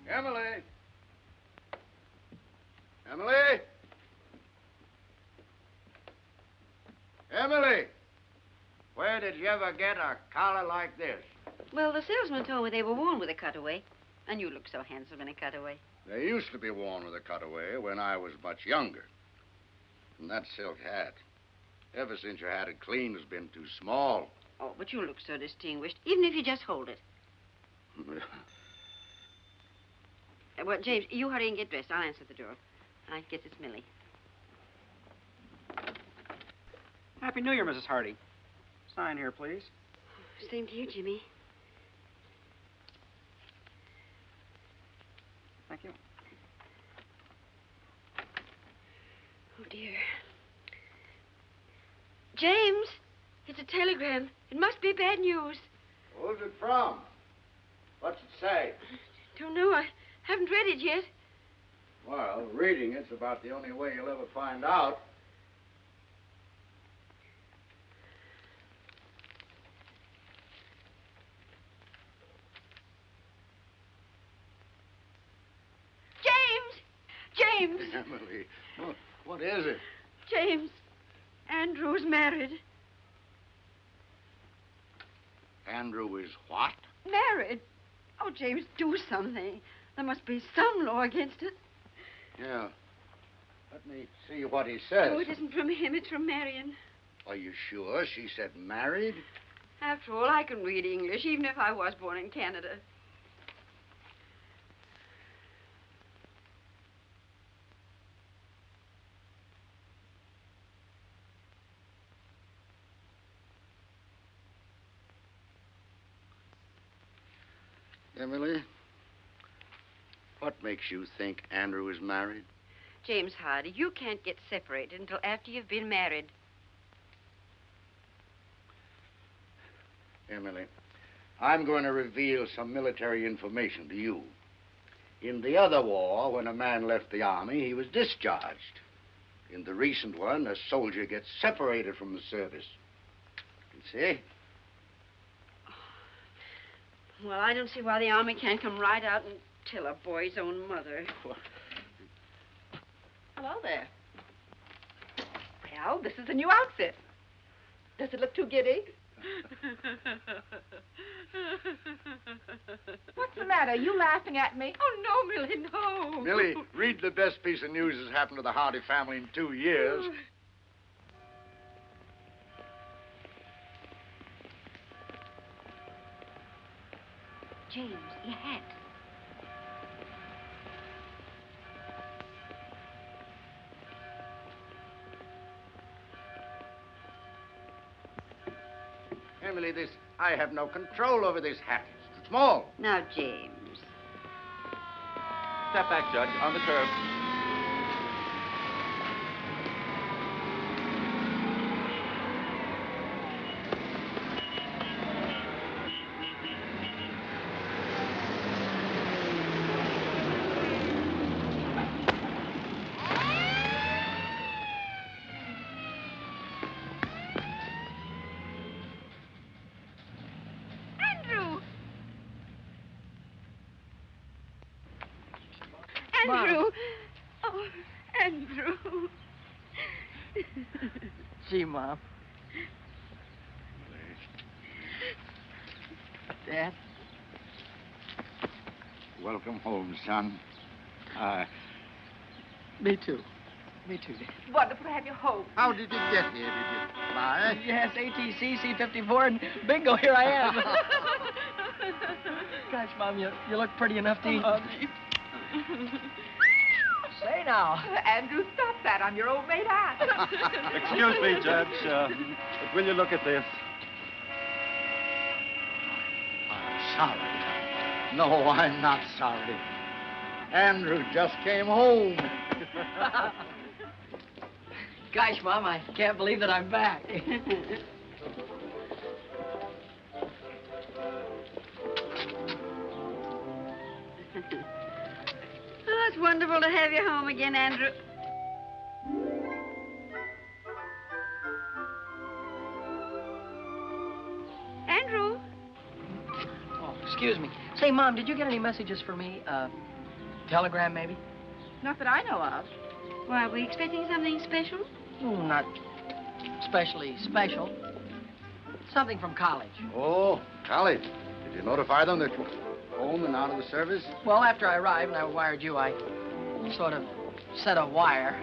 Emily! Emily! Emily! Where did you ever get a collar like this? Well, the salesman told me they were worn with a cutaway. And you look so handsome in a cutaway. They used to be worn with a cutaway when I was much younger. And that silk hat, ever since you had it clean, has been too small. Oh, but you look so distinguished, even if you just hold it. Well, James, you hurry and get dressed. I'll answer the door. I guess it's Millie. Happy New Year, Mrs. Hardy. Sign here, please. Same to you, Jimmy. Thank you. Oh, dear. James, it's a telegram. It must be bad news. Who's it from? What's it say? Don't know. I haven't read it yet. Well, reading it's about the only way you'll ever find out. James! Emily, what is it? James, Andrew's married. Andrew is what? Married? Oh, James, do something. There must be some law against it. Yeah. Let me see what he says. Oh, it isn't from him. It's from Marion. Are you sure she said married? After all, I can read English, even if I was born in Canada. Emily, what makes you think Andrew is married? James Hardy, you can't get separated until after you've been married. Emily, I'm going to reveal some military information to you. In the other war, when a man left the army, he was discharged. In the recent one, a soldier gets separated from the service. You see? Well, I don't see why the army can't come right out and tell a boy's own mother. Hello there. Well, this is a new outfit. Does it look too giddy? What's the matter? Are you laughing at me? Oh, no, Millie, no. Millie, read the best piece of news that's happened to the Hardy family in 2 years. James, your hat. Emily, I have no control over this hat. It's too small. Now, James. Step back, Judge, on the curb. Andrew. Oh, Andrew. Gee, Mom. Dad? Welcome home, son. Me too. Me too, Dad. Wonderful to have you home. How did you get here? Did you fly? Yes, ATC, C-54, and bingo, here I am. Gosh, Mom, you look pretty enough to eat. Say now. Andrew, stop that. I'm your old maid aunt. Excuse me, Judge, but will you look at this? I'm sorry. No, I'm not sorry. Andrew just came home. Gosh, Mom, I can't believe that I'm back. Oh, it's wonderful to have you home again, Andrew. Andrew? Oh, excuse me. Say, Mom, did you get any messages for me? Telegram, maybe? Not that I know of. Why, are we expecting something special? Not especially special. Something from college. Oh, college. Did you notify them that you're home and out of the service? Well, after I arrived and I wired you, I sort of set a wire.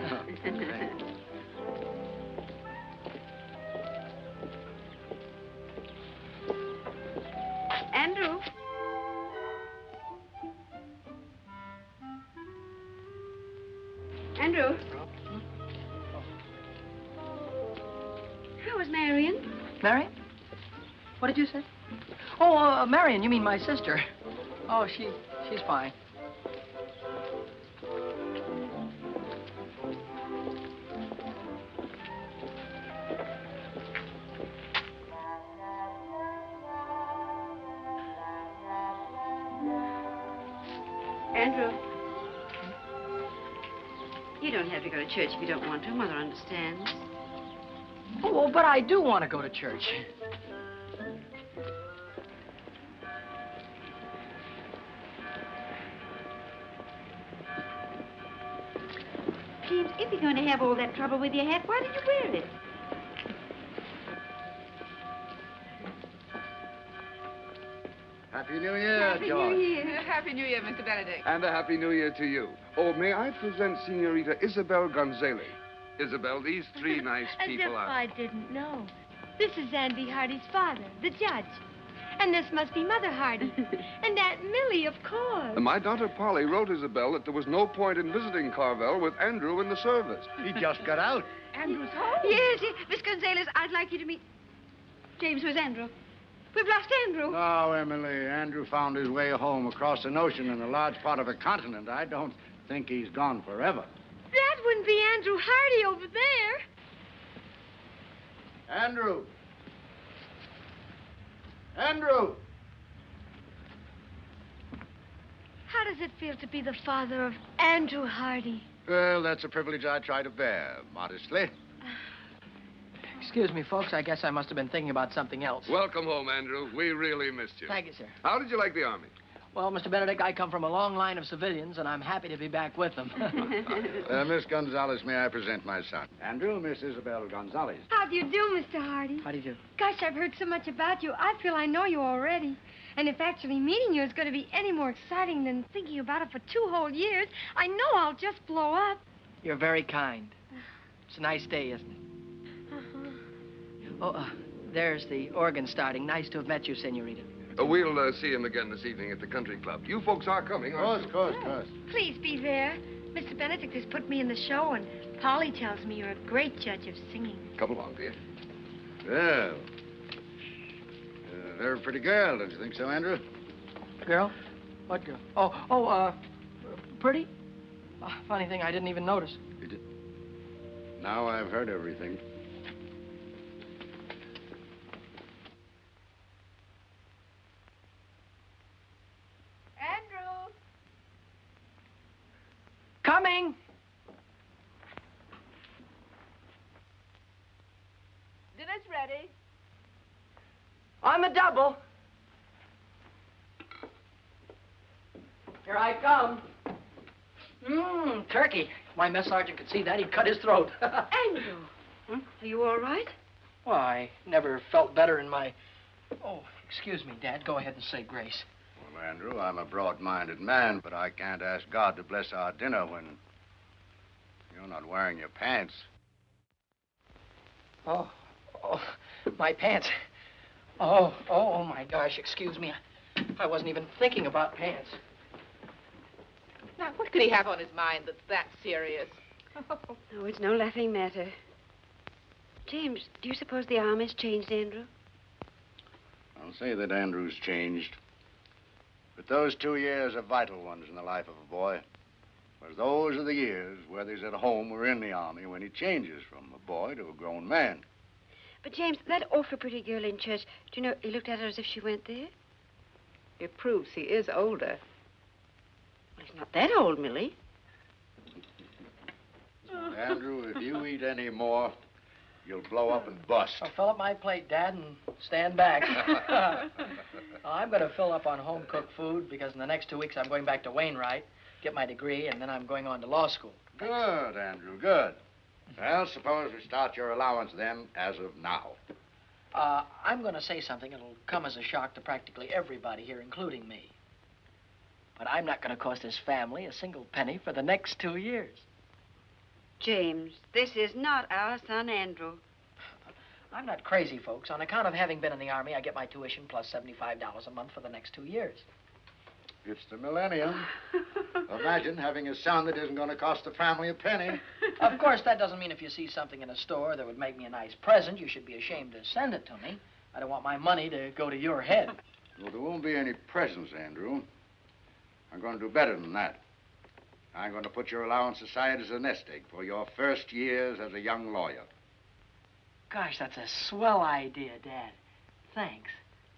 Andrew? Andrew? How was Marion? Marion? What did you say? Oh, Marion, you mean my sister. Oh, she's fine. Andrew? You don't have to go to church if you don't want to. Mother understands. Oh, well, but I do want to go to church. James, if you're going to have all that trouble with your hat, why did you wear it? Happy New Year, Happy George. New Year. Happy New Year, Mr. Benedict. And a Happy New Year to you. Oh, may I present Senorita Isabel Gonzalez? Isabel, these three nice people As if are... I didn't know. This is Andy Hardy's father, the judge. And this must be Mother Hardy. And Aunt Millie, of course. My daughter Polly wrote Isabel that there was no point in visiting Carvel with Andrew in the service. He just got out. Andrew's home. Yes, Miss Gonzalez, I'd like you to meet... James, where's Andrew? We've lost Andrew. No, Emily. Andrew found his way home across an ocean in a large part of a continent. I don't think he's gone forever. That wouldn't be Andrew Hardy over there. Andrew! Andrew! How does it feel to be the father of Andrew Hardy? Well, that's a privilege I try to bear, modestly. Excuse me, folks. I guess I must have been thinking about something else. Welcome home, Andrew. We really missed you. Thank you, sir. How did you like the Army? Well, Mr. Benedict, I come from a long line of civilians, and I'm happy to be back with them. Miss Gonzalez, may I present my son? Andrew, Miss Isabel Gonzalez. How do you do, Mr. Hardy? How do you do? Gosh, I've heard so much about you. I feel I know you already. And if actually meeting you is going to be any more exciting than thinking about it for 2 whole years, I know I'll just blow up. You're very kind. It's a nice day, isn't it? Oh, there's the organ starting. Nice to have met you, Senorita. We'll see him again this evening at the country club. You folks are coming, aren't you? Of course. Please be there. Mr. Benedict has put me in the show, and Polly tells me you're a great judge of singing. Come along, dear. Well, they're a pretty girl, don't you think so, Andrew? Girl? What girl? Pretty? Funny thing, I didn't even notice. Now I've heard everything. Andrew. Coming! Dinner's ready. On the double. Here I come. Turkey. If my mess sergeant could see that, he'd cut his throat. Andrew. Are you all right? Well, I never felt better in my... Oh, excuse me, Dad. Go ahead and say grace. Well, Andrew, I'm a broad-minded man, but I can't ask God to bless our dinner when you're not wearing your pants. Oh, my pants. Oh, my gosh, excuse me. I wasn't even thinking about pants. Now, what could he have on his mind that's that serious? Oh, it's no laughing matter. James, do you suppose the Army's changed Andrew? I'll say that Andrew's changed. But those 2 years are vital ones in the life of a boy. For those are the years, whether he's at home or in the Army, when he changes from a boy to a grown man. But, James, that awfully pretty girl in church, do you know, he looked at her as if she went there? It proves he is older. Well, he's not that old, Millie. Andrew, if you eat any more, You'll blow up and bust. Well, fill up my plate, Dad, and stand back. I'm going to fill up on home-cooked food because in the next 2 weeks I'm going back to Wainwright, get my degree, and then I'm going on to law school. Good, Andrew, good. Well, suppose we start your allowance then, as of now. I'm going to say something that'll come as a shock to practically everybody here, including me. But I'm not going to cost this family a single penny for the next 2 years. James, this is not our son, Andrew. I'm not crazy, folks. On account of having been in the Army, I get my tuition plus $75 a month for the next 2 years. It's the millennium. Imagine having a son that isn't going to cost the family a penny. Of course, that doesn't mean if you see something in a store that would make me a nice present, you should be ashamed to send it to me. I don't want my money to go to your head. Well, there won't be any presents, Andrew. I'm going to do better than that. I'm going to put your allowance aside as a nest egg for your first years as a young lawyer. Gosh, that's a swell idea, Dad. Thanks.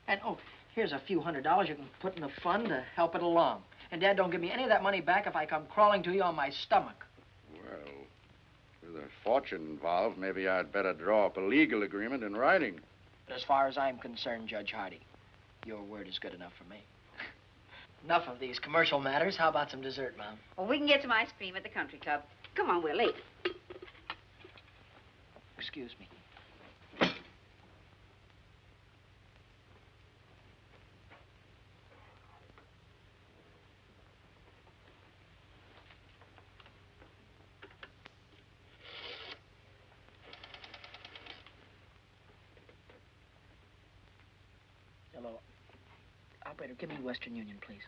And, oh, here's a few $100s you can put in the fund to help it along. And, Dad, don't give me any of that money back if I come crawling to you on my stomach. Well, with a fortune involved, maybe I'd better draw up a legal agreement in writing. But as far as I'm concerned, Judge Hardy, your word is good enough for me. Enough of these commercial matters. How about some dessert, Mom? Well, we can get some ice cream at the country club. Come on, we're late. Excuse me. Hello. Operator, give me Western Union, please.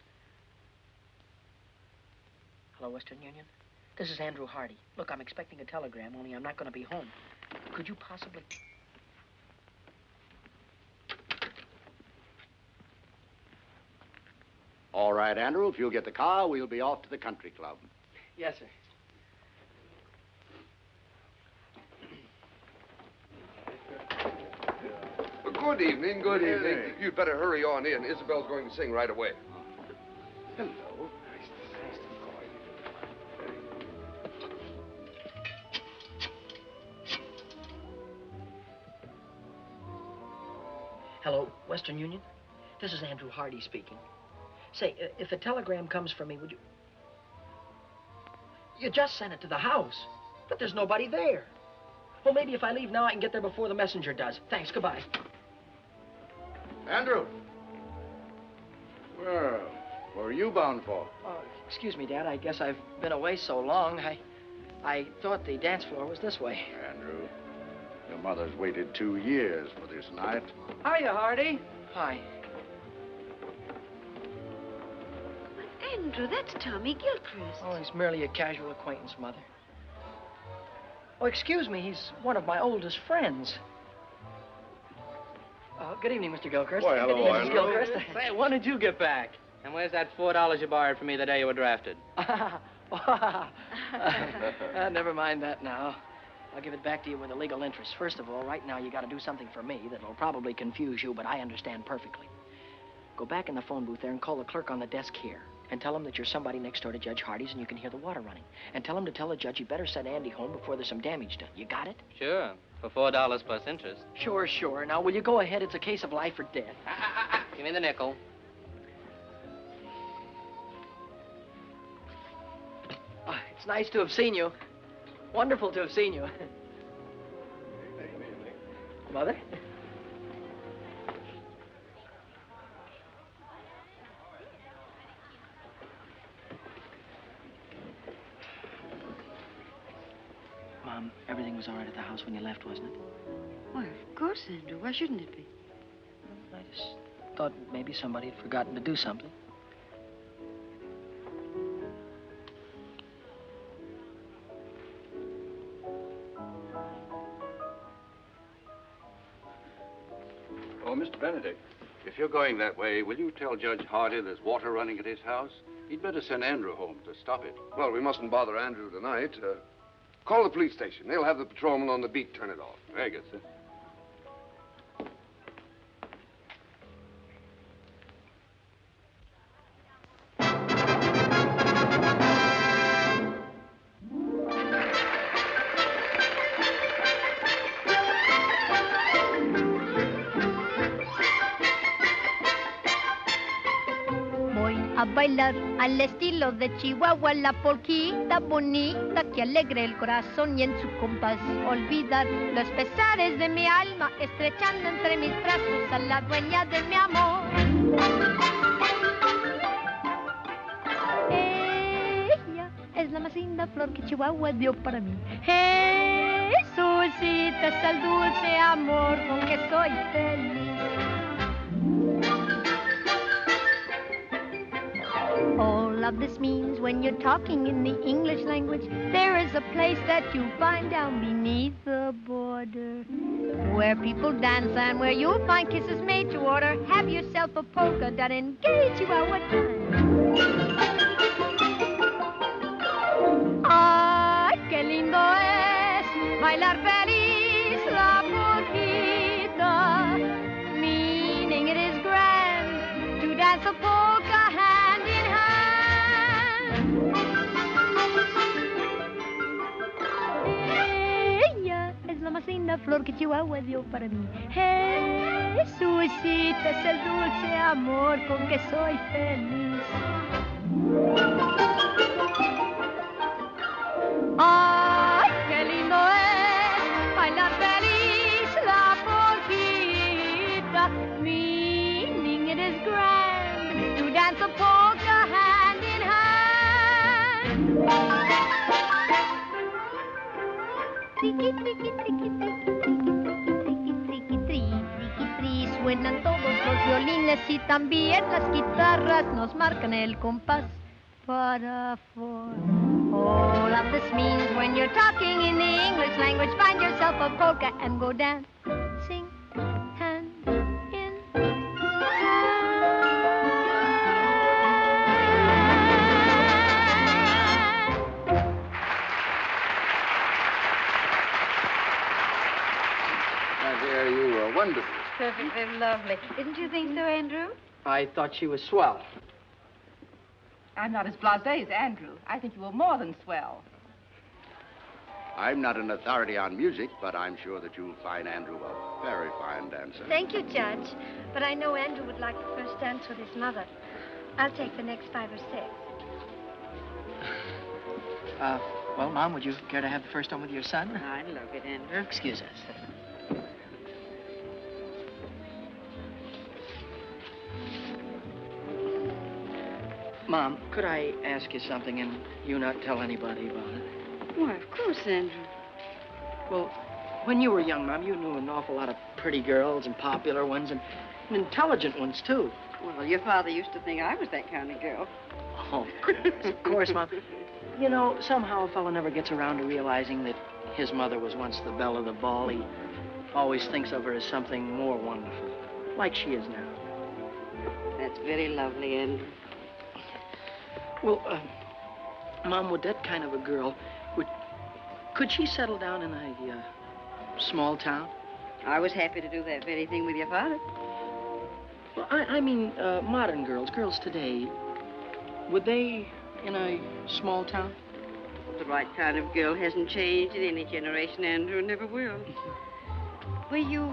Hello, Western Union? This is Andrew Hardy. Look, I'm expecting a telegram, only I'm not going to be home. Could you possibly... All right, Andrew, if you'll get the car, we'll be off to the country club. Yes, sir. Good evening, good Good evening. evening. You'd better hurry on in. Isabel's going to sing right away. Hello. Hello, Western Union? This is Andrew Hardy speaking. Say, if a telegram comes for me, would you... You just sent it to the house, but there's nobody there. Well, maybe if I leave now, I can get there before the messenger does. Thanks, goodbye. Andrew. Well, where are you bound for? Excuse me, Dad. I guess I've been away so long. I thought the dance floor was this way. Andrew, your mother's waited 2 years for this night. Hiya, Hardy. Hi. Andrew, that's Tommy Gilchrist. Oh, he's merely a casual acquaintance, Mother. Oh, excuse me. He's one of my oldest friends. Good evening, Mr. Gilchrist. Why, hello, Good evening, Andrew. Mrs. Gilchrist. Say, when did you get back? And where's that $4 you borrowed from me the day you were drafted? Never mind that now. I'll give it back to you with a legal interest. First of all, right now, you got to do something for me that'll probably confuse you, but I understand perfectly. Go back in the phone booth there and call the clerk on the desk here. And tell him that you're somebody next door to Judge Hardy's and you can hear the water running. And tell him to tell the judge he better send Andy home before there's some damage done. You got it? Sure, for $4 plus interest. Sure, sure. Now, will you go ahead? It's a case of life or death. Give me the nickel. It's nice to have seen you. Wonderful to have seen you. Mother? Mom, everything was all right at the house when you left, wasn't it? Well, of course, Andrew. Why shouldn't it be? I just thought maybe somebody had forgotten to do something. Oh, Mr. Benedict, if you're going that way, will you tell Judge Hardy there's water running at his house? He'd better send Andrew home to stop it. Well, we mustn't bother Andrew tonight. Call the police station. They'll have the patrolman on the beat turn it off. Very good, sir. bailar al estilo de Chihuahua, la polquita bonita que alegre el corazón y en su compás olvidar los pesares de mi alma, estrechando entre mis brazos a la dueña de mi amor. Ella es la más linda flor que Chihuahua dio para mí. Jesucita es el dulce amor con que soy feliz. All of this means when you're talking in the English language, there is a place that you find down beneath the border, where people dance and where you'll find kisses made to order. Have yourself a polka dot and gay Chihuahua time. Ay, qué lindo es bailar feliz la polquita, meaning it is grand to dance a polka hand in hand. Ella es la más linda flor que Chihuahua dio para mí. Jesucita es el dulce amor con que soy feliz. Ay, qué lindo es bailar feliz la polquita, meaning it is grand to dance a polka hand in hand. Triqui, triqui, triqui, triqui, triqui, triqui, triqui, triqui, triqui, suenan todos los violines y también las guitarras nos marcan el compás para four. All of this means when you're talking in the English language, find yourself a polka and go dancing hand in My dear, you were wonderful. Perfectly lovely. Didn't you think so, Andrew? I thought she was swell. I'm not as blasé as Andrew. I think you were more than swell. I'm not an authority on music, but I'm sure that you'll find Andrew a very fine dancer. Thank you, Judge. But I know Andrew would like the first dance with his mother. I'll take the next 5 or 6. Well, Mom, would you care to have the first one with your son? I'd love it, Andrew. Excuse us. Mom, could I ask you something and you not tell anybody about it? Why, of course, Andrew. Well, when you were young, Mom, you knew an awful lot of pretty girls and popular ones and intelligent ones, too. Well, your father used to think I was that kind of girl. Oh, of course, Mom. You know, somehow a fellow never gets around to realizing that his mother was once the belle of the ball. He always thinks of her as something more wonderful, like she is now. That's very lovely, Andrew. Well, Mom, would that kind of a girl, could she settle down in a small town? I was happy to do that very thing with your father. Well, I mean, modern girls today, would they in a small town? The right kind of girl hasn't changed in any generation, Andrew, and never will. Were you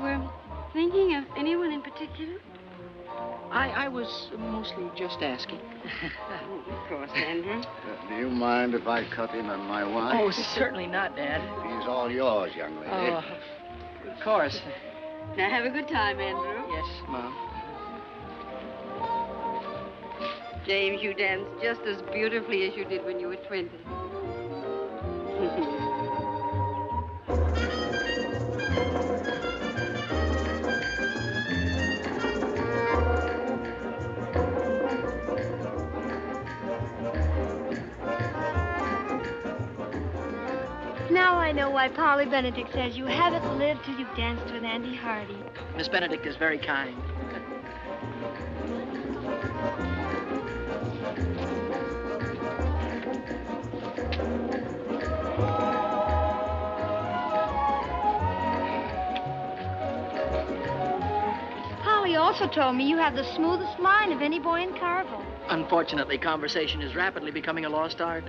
thinking of anyone in particular? I was mostly just asking. Oh, of course, Andrew. Do you mind if I cut in on my wine? Oh, certainly not, Dad. He's all yours, young lady. Oh, of course. Now, have a good time, Andrew. Yes, Mom. James, you danced just as beautifully as you did when you were 20. Now I know why Polly Benedict says you haven't lived till you've danced with Andy Hardy. Miss Benedict is very kind. Polly also told me you have the smoothest line of any boy in Carville. Unfortunately, conversation is rapidly becoming a lost art.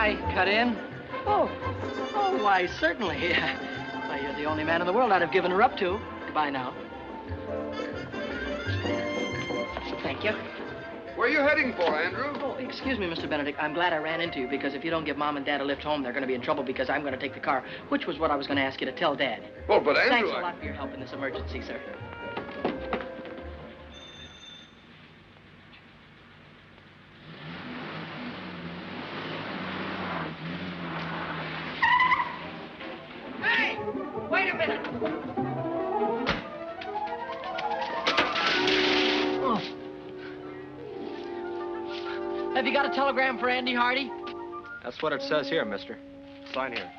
I cut in? Oh, why, certainly. Why, you're the only man in the world I'd have given her up to. Goodbye now. Thank you. Where are you heading for, Andrew? Oh, excuse me, Mr. Benedict. I'm glad I ran into you, because if you don't give Mom and Dad a lift home, they're going to be in trouble because I'm going to take the car, which was what I was going to ask you to tell Dad. Well, but Andrew... Thanks a lot for your help in this emergency, sir. Hey! Wait a minute! Oh. Have you got a telegram for Andy Hardy? That's what it says here, mister. Sign here.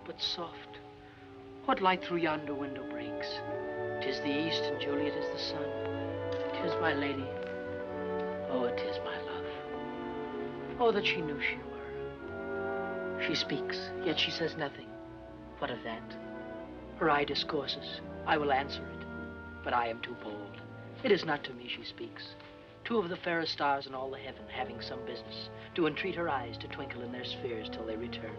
But soft, what light through yonder window breaks? 'Tis the east, and Juliet is the sun. 'Tis my lady. Oh, it is my love. Oh, that she knew she were. She speaks, yet she says nothing. What of that? Her eye discourses. I will answer it, but I am too bold. It is not to me she speaks. Two of the fairest stars in all the heaven, having some business, do entreat her eyes to twinkle in their spheres till they return.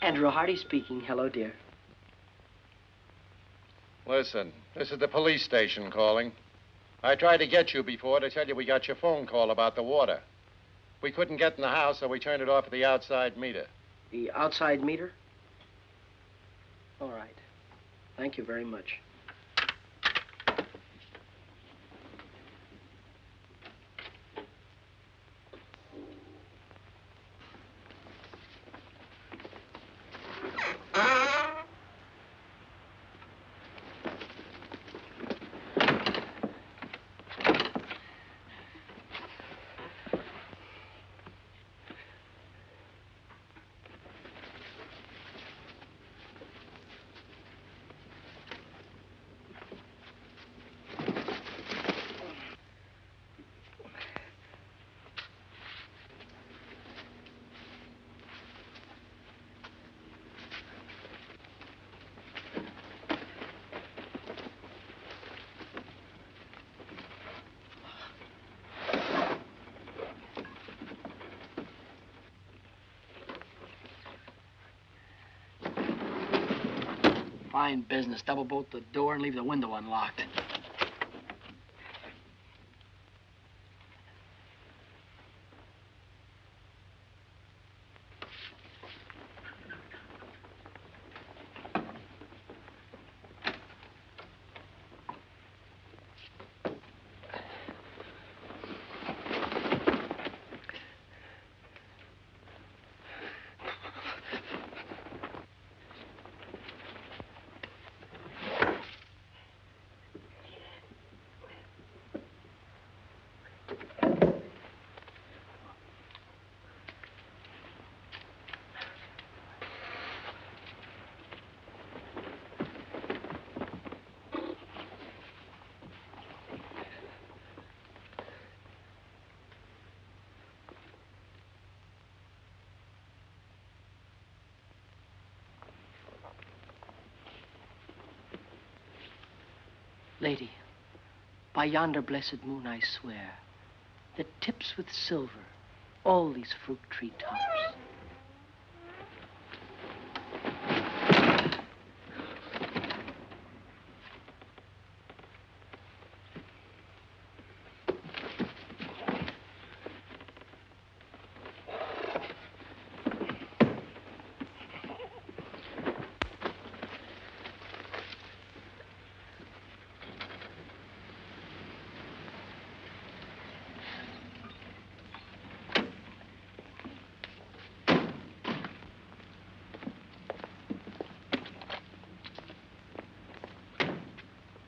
Andrew Hardy speaking. Hello, dear. Listen, this is the police station calling. I tried to get you before to tell you we got your phone call about the water. We couldn't get in the house, so we turned it off at the outside meter. The outside meter? All right. Thank you very much. Fine business. Double bolt the door and leave the window unlocked. Lady, by yonder blessed moon I swear, that tips with silver all these fruit tree tops.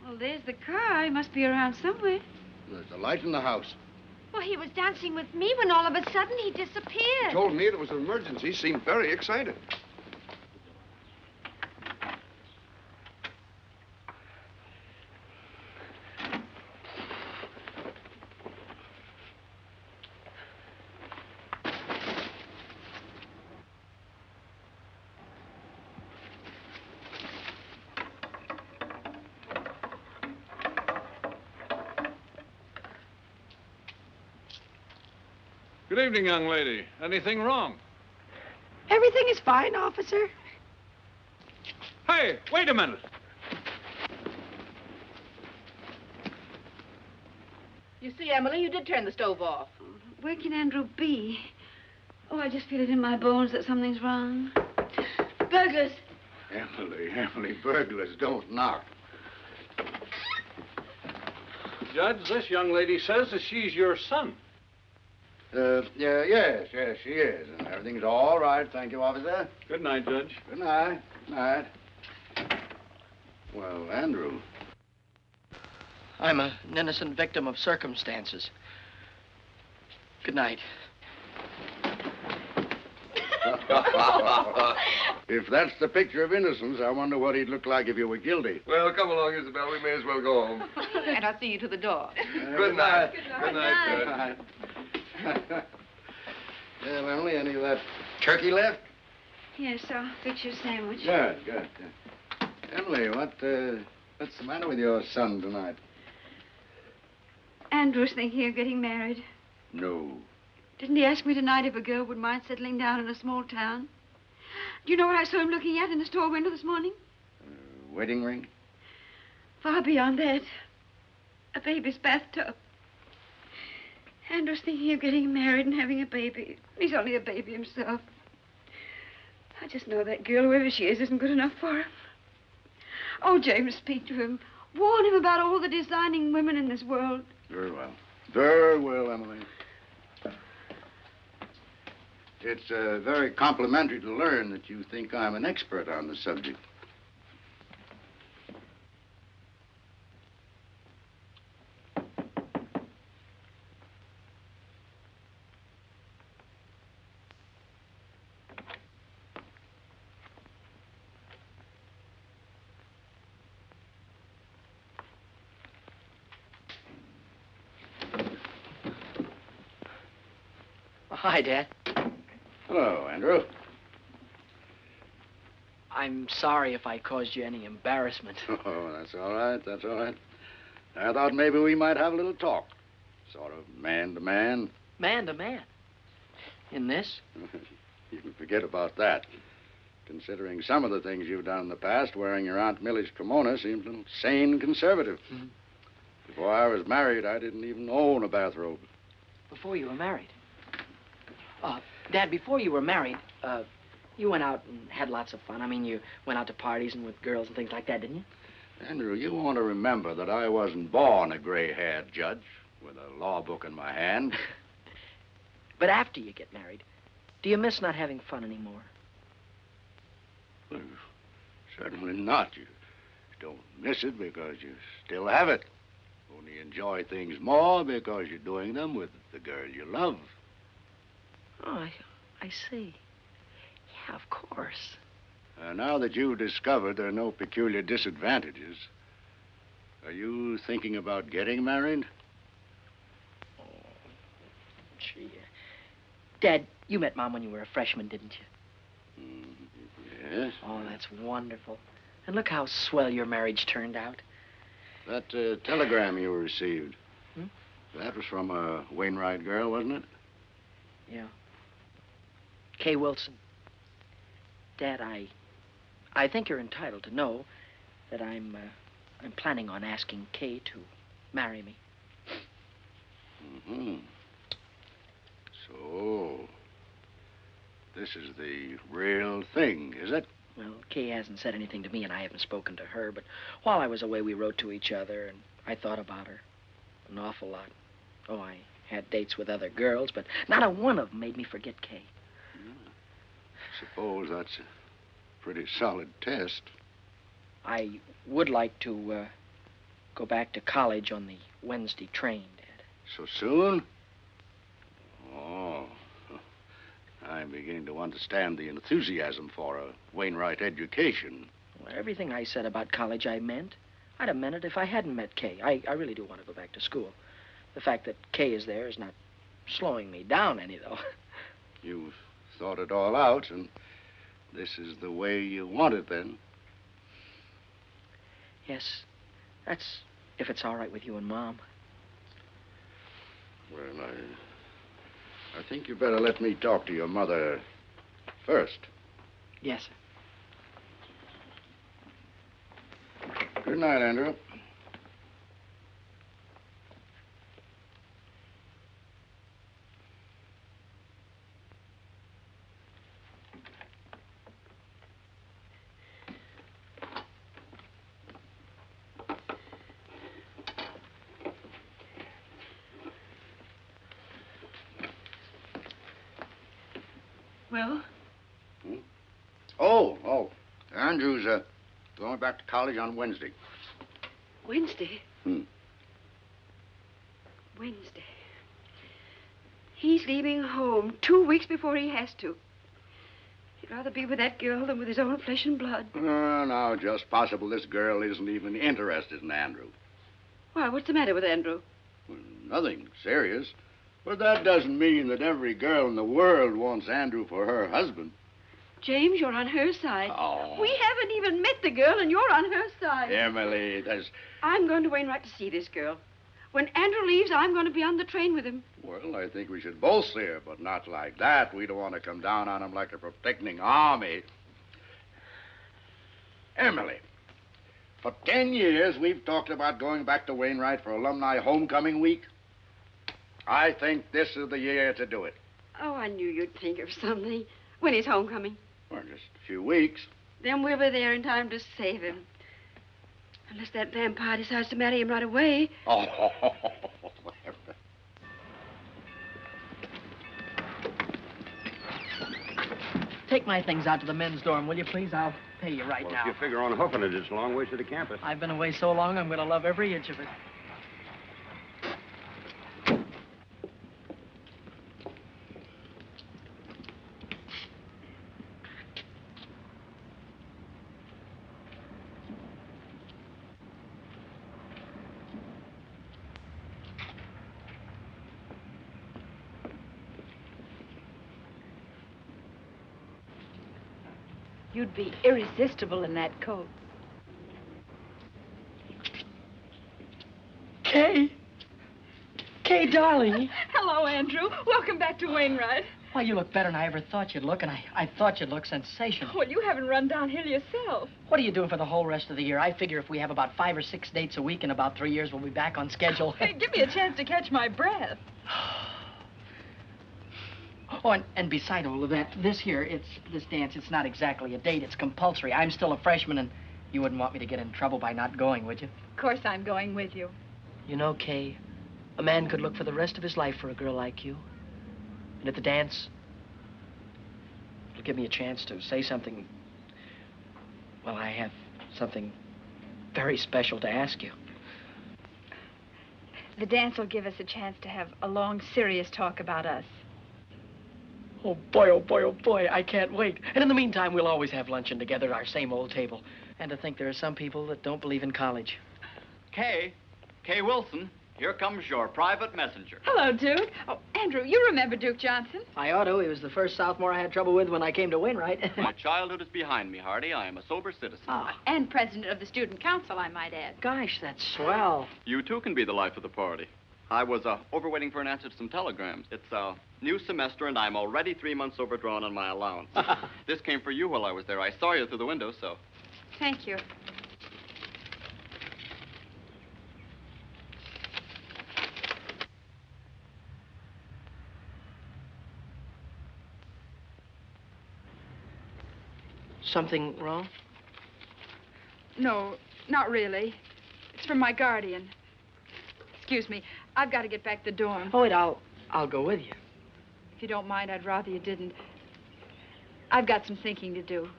Well, there's the car. He must be around somewhere. There's a light in the house. Well, he was dancing with me when all of a sudden he disappeared. He told me it was an emergency. He seemed very excited. Good evening, young lady. Anything wrong? Everything is fine, officer. Hey, wait a minute. You see, Emily, you did turn the stove off. Where can Andrew be? Oh, I just feel it in my bones that something's wrong. Burglars! Emily, burglars don't knock. Judge, this young lady says that she's your son. Yes, she is. And everything's all right, thank you, officer. Good night, Judge. Good night. Night. Well, Andrew. I'm an innocent victim of circumstances. Good night. If that's the picture of innocence, I wonder what he'd look like if you were guilty. Well, come along, Isabel. We may as well go home. And I'll see you to the door. Good night. Good night. Well, Emily, any of that turkey left? Yes, I'll fix you a sandwich. Good. Emily, what's the matter with your son tonight? Andrew's thinking of getting married. No. Didn't he ask me tonight if a girl would mind settling down in a small town? Do you know what I saw him looking at in the store window this morning? Wedding ring? Far beyond that. A baby's bathtub. Andrew's thinking of getting married and having a baby. He's only a baby himself. I just know that girl, whoever she is, isn't good enough for him. Oh, James, speak to him. Warn him about all the designing women in this world. Very well. Very well, Emily. It's very complimentary to learn that you think I'm an expert on the subject. Hi, Dad. Hello, Andrew. I'm sorry if I caused you any embarrassment. Oh, that's all right. I thought maybe we might have a little talk. Sort of man to man. Man to man? In this? You can forget about that. Considering some of the things you've done in the past, wearing your Aunt Millie's kimono seems a little sane and conservative. Mm-hmm. Before I was married, I didn't even own a bathrobe. Before you were married? Dad, before you were married, you went out and had lots of fun. I mean, you went out to parties and with girls and things like that, didn't you? Andrew, you want to remember that I wasn't born a gray-haired judge with a law book in my hand. But after you get married, do you miss not having fun anymore? Well, certainly not. You don't miss it because you still have it. Only enjoy things more because you're doing them with the girl you love. Oh, I see. Yeah, of course. Now that you've discovered there are no peculiar disadvantages, are you thinking about getting married? Oh, gee. Dad, you met Mom when you were a freshman, didn't you? Yes. Oh, that's wonderful. And look how swell your marriage turned out. That telegram you received. Hmm? That was from a Wainwright girl, wasn't it? Yeah. Kay Wilson. Dad, I think you're entitled to know that I'm planning on asking Kay to marry me. Mm-hmm. So, this is the real thing, is it? Well, Kay hasn't said anything to me, and I haven't spoken to her, but while I was away, we wrote to each other, and I thought about her an awful lot. Oh, I had dates with other girls, but not a one of them made me forget Kay. Suppose that's a pretty solid test. I would like to go back to college on the Wednesday train, Dad. So soon? Oh, I'm beginning to understand the enthusiasm for a Wainwright education. Well, everything I said about college I meant. I'd have meant it if I hadn't met Kay. I really do want to go back to school. The fact that Kay is there is not slowing me down any, though. You've thought it all out, and this is the way you want it, then? Yes, that's if it's all right with you and Mom. Well, I think you better let me talk to your mother first. Yes, sir. Good night, Andrew. Well? Hmm? Oh. Andrew's going back to college on Wednesday. Wednesday? Hmm. Wednesday. He's leaving home 2 weeks before he has to. He'd rather be with that girl than with his own flesh and blood. No, just possible this girl isn't even interested in Andrew. Why, what's the matter with Andrew? Well, nothing serious. But that doesn't mean that every girl in the world wants Andrew for her husband. James, you're on her side. Oh. We haven't even met the girl, and you're on her side. Emily, I'm going to Wainwright to see this girl. When Andrew leaves, I'm going to be on the train with him. Well, I think we should both see her, but not like that. We don't want to come down on him like a protecting army. Emily, for 10 years, we've talked about going back to Wainwright for alumni homecoming week. I think this is the year to do it. Oh, I knew you'd think of something. When is homecoming? Well, just a few weeks. Then we'll be there in time to save him. Unless that vampire decides to marry him right away. Oh. Take my things out to the men's dorm, will you, please? I'll pay you right now. If you figure on hoofing it, it's a long ways to the campus. I've been away so long, I'm going to love every inch of it. You'd be irresistible in that coat. Kay! Kay, darling! Hello, Andrew. Welcome back to Wainwright. Why, you look better than I ever thought you'd look, and I thought you'd look sensational. Well, you haven't run downhill yourself. What are you doing for the whole rest of the year? I figure if we have about 5 or 6 dates a week in about 3 years, we'll be back on schedule. Hey, give me a chance to catch my breath. Oh, and beside all of that, this dance, it's not exactly a date. It's compulsory. I'm still a freshman, and you wouldn't want me to get in trouble by not going, would you? Of course I'm going with you. You know, Kay, a man could look for the rest of his life for a girl like you. And at the dance, it'll give me a chance to say something. Well, I have something very special to ask you. The dance will give us a chance to have a long, serious talk about us. Oh, boy, I can't wait. And in the meantime, we'll always have luncheon together at our same old table. And to think there are some people that don't believe in college. Kay Wilson, here comes your private messenger. Hello, Duke. Oh, Andrew, you remember Duke Johnson? I ought to. He was the first sophomore I had trouble with when I came to Wainwright. My childhood is behind me, Hardy. I am a sober citizen. And president of the student council, I might add. Gosh, that's swell. You, too, can be the life of the party. I was overwaiting for an answer to some telegrams. It's a new semester, and I'm already 3 months overdrawn on my allowance. This came for you while I was there. I saw you through the window, so... Thank you. Something wrong? No, not really. It's from my guardian. Excuse me. I've got to get back to the dorm. Oh, wait, I'll go with you. If you don't mind, I'd rather you didn't. I've got some thinking to do.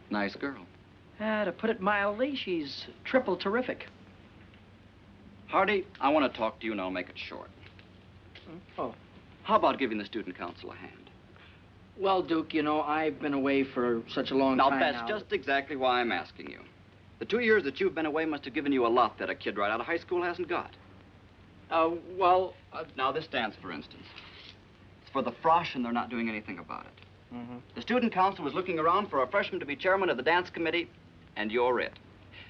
Nice girl. To put it mildly, she's triple terrific. Hardy, I want to talk to you, and I'll make it short. Oh. How about giving the student council a hand? Well, Duke, you know, I've been away for such a long time now. That's just exactly why I'm asking you. The 2 years that you've been away must have given you a lot that a kid right out of high school hasn't got. Now, this dance, for instance. It's for the Frosh, and they're not doing anything about it. Mm-hmm. The student council was looking around for a freshman to be chairman of the dance committee, and you're it.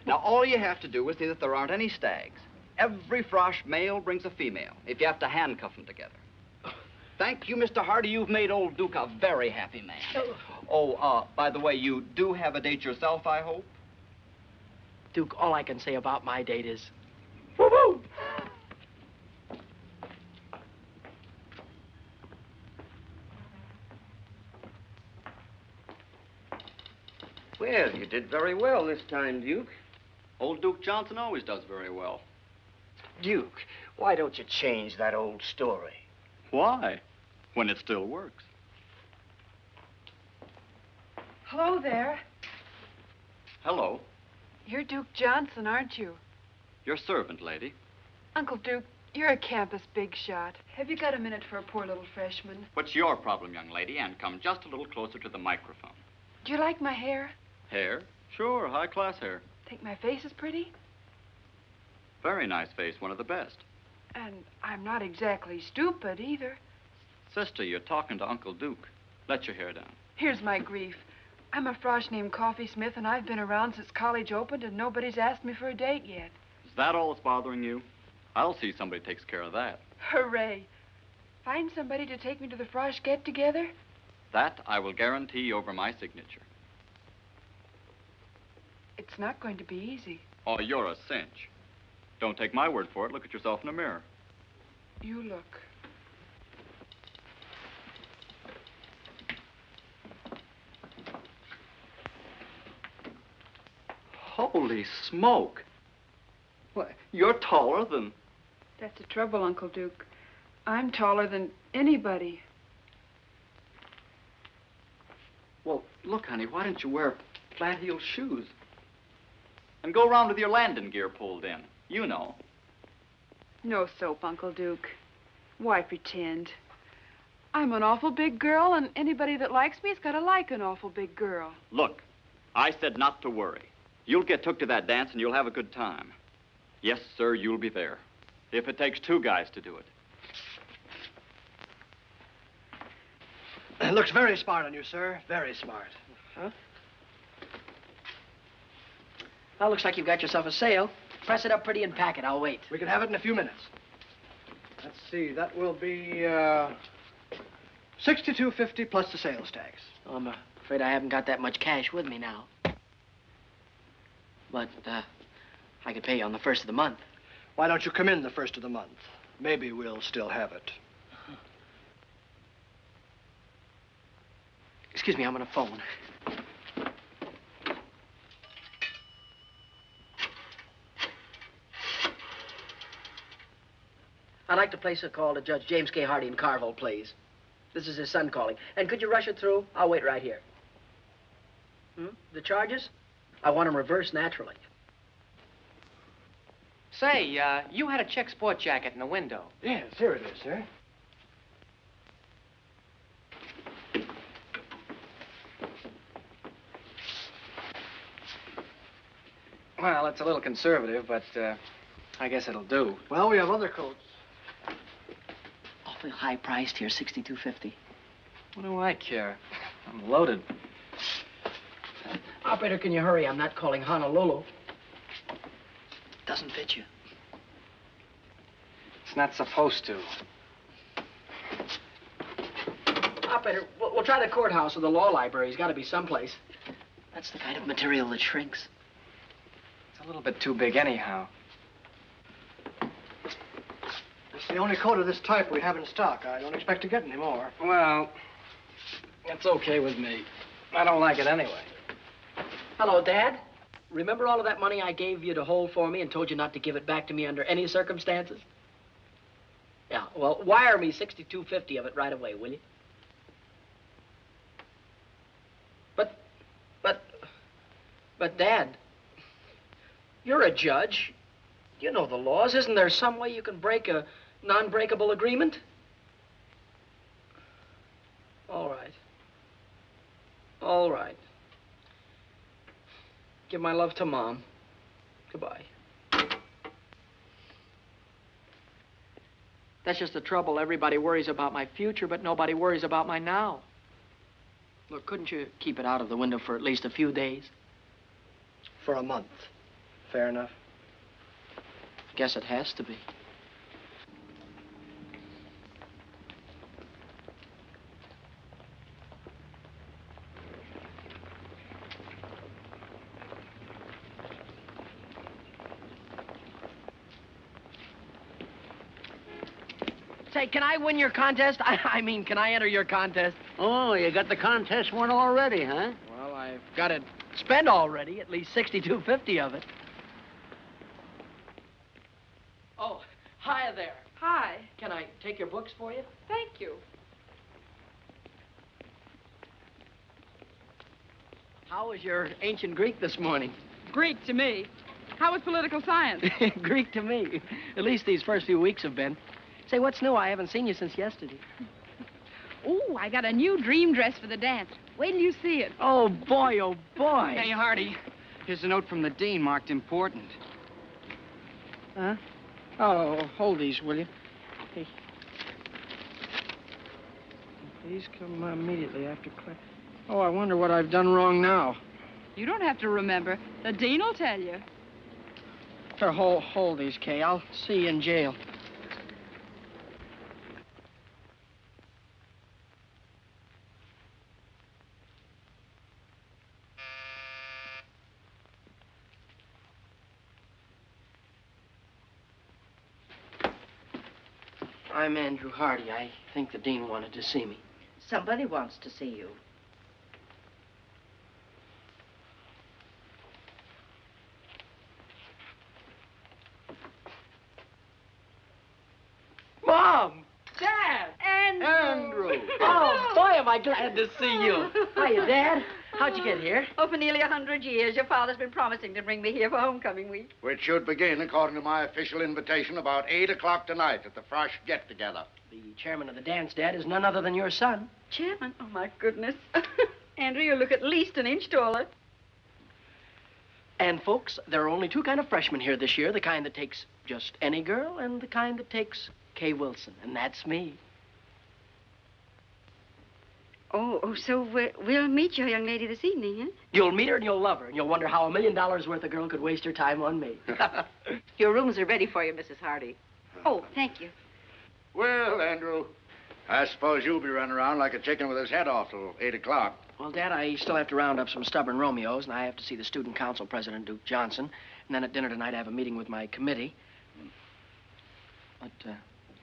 Now, all you have to do is see that there aren't any stags. Every Frosh male brings a female, if you have to handcuff them together. Thank you, Mr. Hardy. You've made old Duke a very happy man. Oh, by the way, you do have a date yourself, I hope? Duke, all I can say about my date is... Woo-hoo! Well, you did very well this time, Duke. Old Duke Johnson always does very well. Duke, why don't you change that old story? Why? When it still works. Hello there. Hello. You're Duke Johnson, aren't you? Your servant, lady. Uncle Duke, you're a campus big shot. Have you got a minute for a poor little freshman? What's your problem, young lady? And come just a little closer to the microphone. Do you like my hair? Hair? Sure, high-class hair. Think my face is pretty? Very nice face, one of the best. And I'm not exactly stupid either. Sister, you're talking to Uncle Duke. Let your hair down. Here's my grief. I'm a Frosh named Coffee Smith, and I've been around since college opened, and nobody's asked me for a date yet. Is that all that's bothering you? I'll see somebody takes care of that. Hooray. Find somebody to take me to the Frosh get-together? That I will guarantee over my signature. It's not going to be easy. Oh, you're a cinch. Don't take my word for it. Look at yourself in the mirror. You look. Holy smoke. Why, you're taller than... That's the trouble, Uncle Duke. I'm taller than anybody. Well, look, honey, why don't you wear flat-heeled shoes? And go around with your landing gear pulled in. You know. No soap, Uncle Duke. Why pretend? I'm an awful big girl, and anybody that likes me has got to like an awful big girl. Look, I said not to worry. You'll get took to that dance, and you'll have a good time. Yes, sir, you'll be there. If it takes 2 guys to do it. It looks very smart on you, sir. Very smart. Huh? Well, looks like you've got yourself a sale. Press it up pretty and pack it. I'll wait. We can have it in a few minutes. Let's see. That will be $62.50 plus the sales tax. Oh, I'm afraid I haven't got that much cash with me now. But I could pay you on the 1st of the month. Why don't you come in the 1st of the month? Maybe we'll still have it. Excuse me, I'm on a phone. I'd like to place a call to Judge James K. Hardy in Carville, please. This is his son calling. And could you rush it through? I'll wait right here. The charges? I want them reversed naturally. Say, you had a check sport jacket in the window. Yes, here it is, sir. Well, it's a little conservative, but I guess it'll do. Well, we have other coats. Awfully high priced here, $62.50. What do I care? I'm loaded. Operator, can you hurry? I'm not calling Honolulu. Doesn't fit you. It's not supposed to. Operator, we'll try the courthouse or the law library. He's got to be someplace. That's the kind of material that shrinks. It's a little bit too big anyhow. It's the only coat of this type we have in stock. I don't expect to get any more. Well, it's okay with me. I don't like it anyway. Hello, Dad. Remember all of that money I gave you to hold for me and told you not to give it back to me under any circumstances? Yeah, well, wire me $62.50 of it right away, will you? But, Dad, you're a judge. You know the laws. Isn't there some way you can break a non-breakable agreement? All right. All right. Give my love to Mom. Goodbye. That's just the trouble. Everybody worries about my future, but nobody worries about my now. Look, couldn't you keep it out of the window for at least a few days? For a month. Fair enough. Guess it has to be. Say, can I win your contest? I mean, can I enter your contest? Oh, you got the contest won already, huh? Well, I've got it spent already, at least $62.50 of it. Oh, hi there. Hi. Can I take your books for you? Thank you. How was your ancient Greek this morning? Greek to me. How was political science? Greek to me. At least these first few weeks have been. Say, what's new? I haven't seen you since yesterday. Ooh, I got a new dream dress for the dance. Wait till you see it. Oh, boy, oh, boy. Hey, Hardy, here's a note from the dean marked important. Huh? Oh, hold these, will you? Hey. Please come immediately after class. Oh, I wonder what I've done wrong now. You don't have to remember. The dean will tell you. Here, hold these, Kay. I'll see you in jail. I'm Andrew Hardy. I think the dean wanted to see me. Somebody wants to see you. Mom! Dad! Andrew! Oh, boy, am I glad to see you. Hiya, Dad. How'd you get here? Oh, for nearly 100 years. Your father's been promising to bring me here for homecoming week. Which should begin, according to my official invitation, about 8 o'clock tonight at the Frosh get-together. The chairman of the dance, Dad, is none other than your son. Chairman? Oh, my goodness. Andrew, you look at least an inch taller. And, folks, there are only two kind of freshmen here this year, the kind that takes just any girl and the kind that takes Kay Wilson, and that's me. Oh, so we'll meet your young lady this evening, huh? You'll meet her and you'll love her, and you'll wonder how $1 million worth of girl could waste her time on me. Your rooms are ready for you, Mrs. Hardy. Oh, thank you. Well, Andrew, I suppose you'll be running around like a chicken with his head off till 8 o'clock. Well, Dad, I still have to round up some stubborn Romeos, and I have to see the student council president, Duke Johnson. And then at dinner tonight, I have a meeting with my committee. But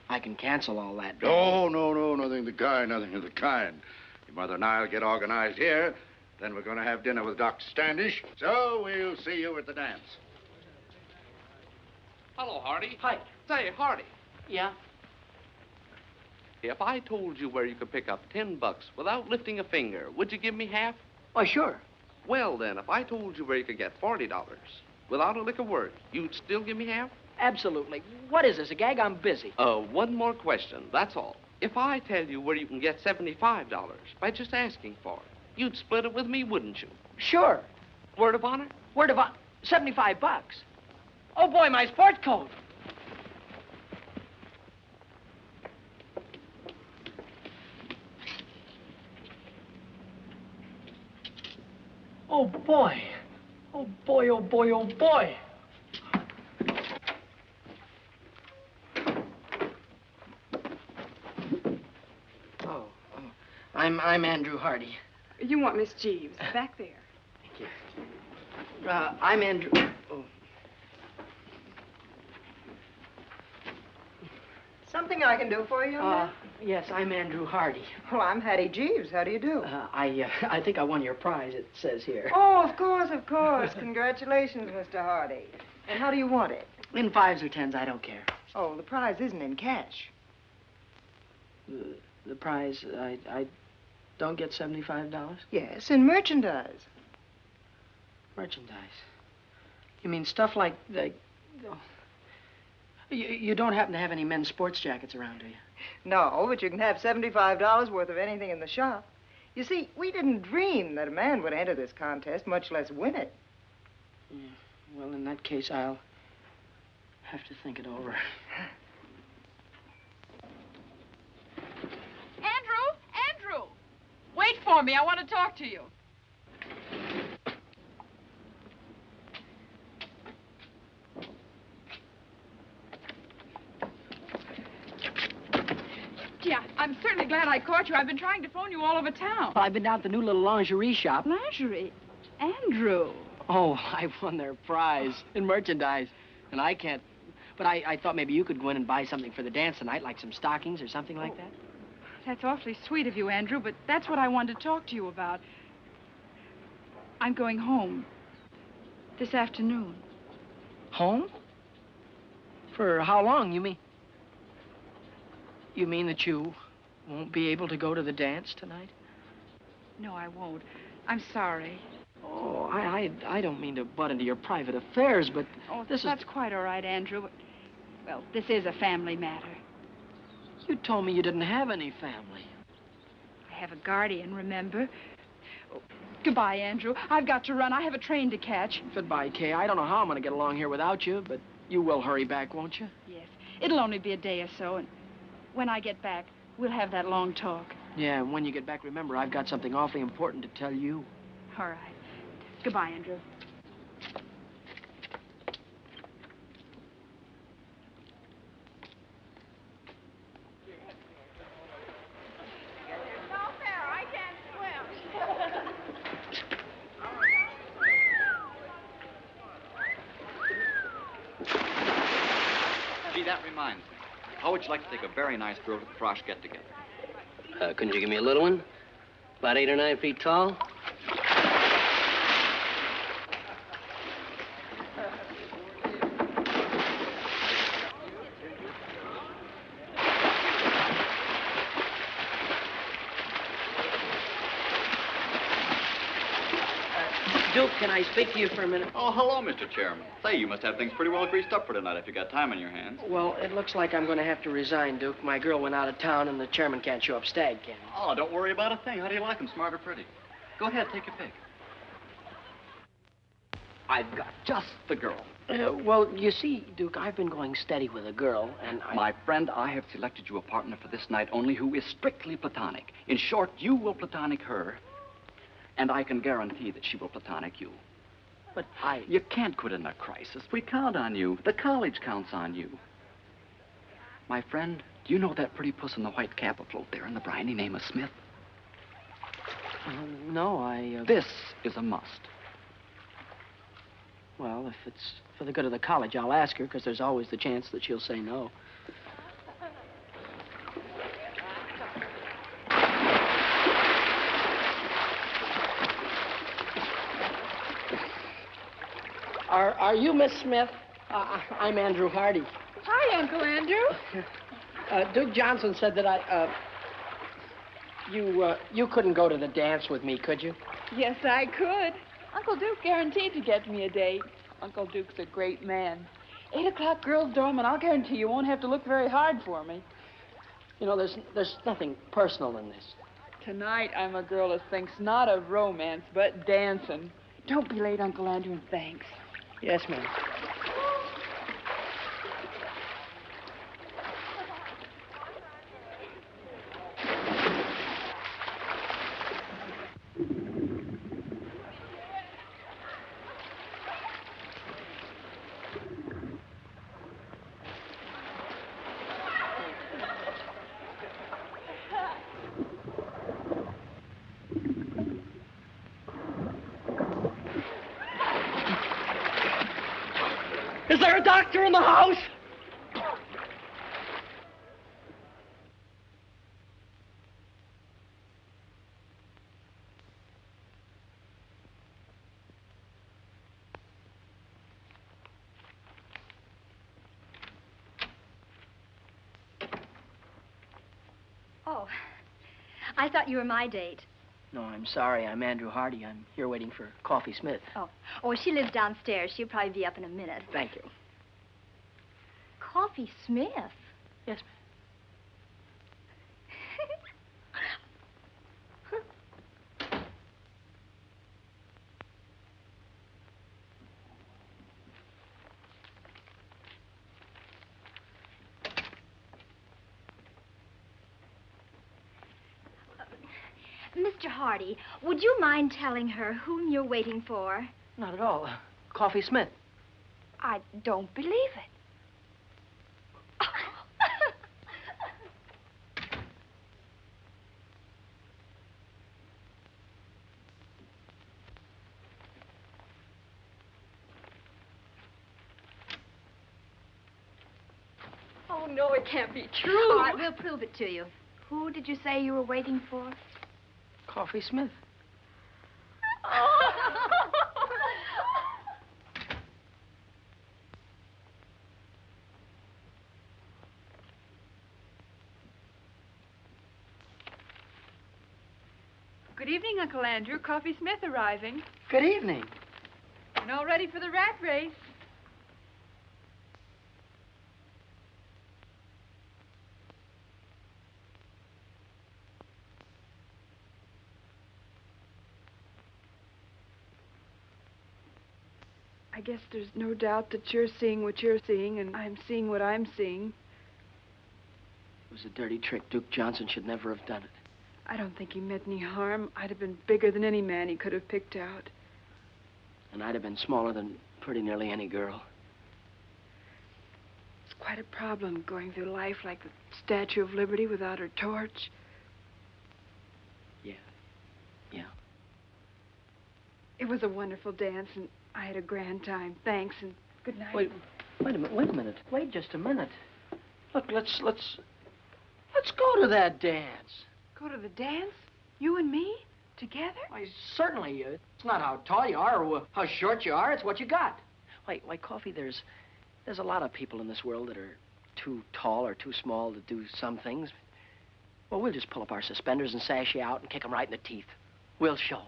I can cancel all that. Dad. No, nothing of the kind, nothing of the kind. Your mother and I will get organized here. Then we're going to have dinner with Dr. Standish. So we'll see you at the dance. Hello, Hardy. Hi. Say, Hardy. Yeah? If I told you where you could pick up $10 without lifting a finger, would you give me half? Oh, sure. Well, then, if I told you where you could get $40 without a lick of word, you'd still give me half? Absolutely. What is this, a gag? I'm busy. One more question, that's all. If I tell you where you can get $75 by just asking for it, you'd split it with me, wouldn't you? Sure. Word of honor? Word of honor. $75. Oh, boy, my sport coat. Oh, boy. Oh, boy, oh, boy, oh, boy. I'm Andrew Hardy. You want Miss Jeeves, back there. Thank you. I'm Andrew... Oh. Something I can do for you, young man? Yes, I'm Andrew Hardy. Well, I'm Hattie Jeeves. How do you do? I think I won your prize, it says here. Oh, of course, of course. Congratulations, Mr. Hardy. And how do you want it? In 5s or 10s, I don't care. Oh, the prize isn't in cash. The prize, I don't get $75? Yes, in merchandise. Merchandise? You mean stuff like oh. You don't happen to have any men's sports jackets around, do you? No, but you can have $75 worth of anything in the shop. You see, we didn't dream that a man would enter this contest, much less win it. Yeah. Well, in that case, I'll have to think it over. Andrew! Wait for me. I want to talk to you. Yeah, I'm certainly glad I caught you. I've been trying to phone you all over town. Well, I've been down to the new little lingerie shop. Lingerie? Andrew. Oh, I won their prize in merchandise. And I can't... But I thought maybe you could go in and buy something for the dance tonight, like some stockings or something like that. That's awfully sweet of you, Andrew, but that's what I wanted to talk to you about. I'm going home this afternoon. Home? For how long, you mean? You mean that you won't be able to go to the dance tonight? No, I won't. I'm sorry. Oh, I don't mean to butt into your private affairs, but that's quite all right, Andrew. But, well, this is a family matter. You told me you didn't have any family. I have a guardian, remember? Oh, goodbye, Andrew. I've got to run. I have a train to catch. Goodbye, Kay. I don't know how I'm going to get along here without you, but you will hurry back, won't you? Yes. It'll only be a day or so, and when I get back, we'll have that long talk. Yeah, and when you get back, remember, I've got something awfully important to tell you. All right. Goodbye, Andrew. Gee, that reminds me. How would you like to take a very nice girl to the Frosh get-together? Couldn't you give me a little one? About 8 or 9 feet tall? Duke, can I speak to you for a minute? Oh, hello, Mr. Chairman. Say, you must have things pretty well greased up for tonight if you got time on your hands. Well, it looks like I'm going to have to resign, Duke. My girl went out of town, and the chairman can't show up stag candy. Oh, don't worry about a thing. How do you like them, smart or pretty? Go ahead, take your pick. I've got just the girl. Well, you see, Duke, I've been going steady with a girl, and My friend, I have selected you a partner for this night only who is strictly platonic. In short, you will platonic her, and I can guarantee that she will platonic you. But You can't quit in a crisis. We count on you. The college counts on you. My friend, do you know that pretty puss in the white cap afloat there in the briny name of Smith? No, This is a must. Well, if it's for the good of the college, I'll ask her, because there's always the chance that she'll say no. Are you Miss Smith? I'm Andrew Hardy. Hi, Uncle Andrew. Duke Johnson said that you couldn't go to the dance with me, could you? Yes, I could. Uncle Duke guaranteed to get me a date. Uncle Duke's a great man. 8 o'clock girls' dorm, and I'll guarantee you won't have to look very hard for me. You know, there's nothing personal in this. Tonight, I'm a girl who thinks not of romance, but dancing. Don't be late, Uncle Andrew, and thanks. Yes, ma'am. Is there a doctor in the house? Oh, I thought you were my date. No, I'm sorry. I'm Andrew Hardy. I'm here waiting for Coffee Smith. Oh, she lives downstairs. She'll probably be up in a minute. Thank you. Coffee Smith? Yes, Mr. Hardy, would you mind telling her whom you're waiting for? Not at all. Coffee Smith. I don't believe it. Oh, no, it can't be true. All right, we'll prove it to you. Who did you say you were waiting for? Coffee Smith. Good evening, Uncle Andrew. Coffee Smith arriving. Good evening. And all ready for the rat race. I guess there's no doubt that you're seeing what you're seeing, and I'm seeing what I'm seeing. It was a dirty trick. Duke Johnson should never have done it. I don't think he meant any harm. I'd have been bigger than any man he could have picked out. And I'd have been smaller than pretty nearly any girl. It's quite a problem going through life like the Statue of Liberty without her torch. Yeah. It was a wonderful dance, and I had a grand time. Thanks, and good night. Wait a minute. Wait just a minute. Look, let's go to that dance. Go to the dance? You and me? Together? Why, certainly. It's not how tall you are or how short you are. It's what you got. Why, Coffee, there's a lot of people in this world that are too tall or too small to do some things. Well, we'll just pull up our suspenders and sash you out and kick them right in the teeth. We'll show them.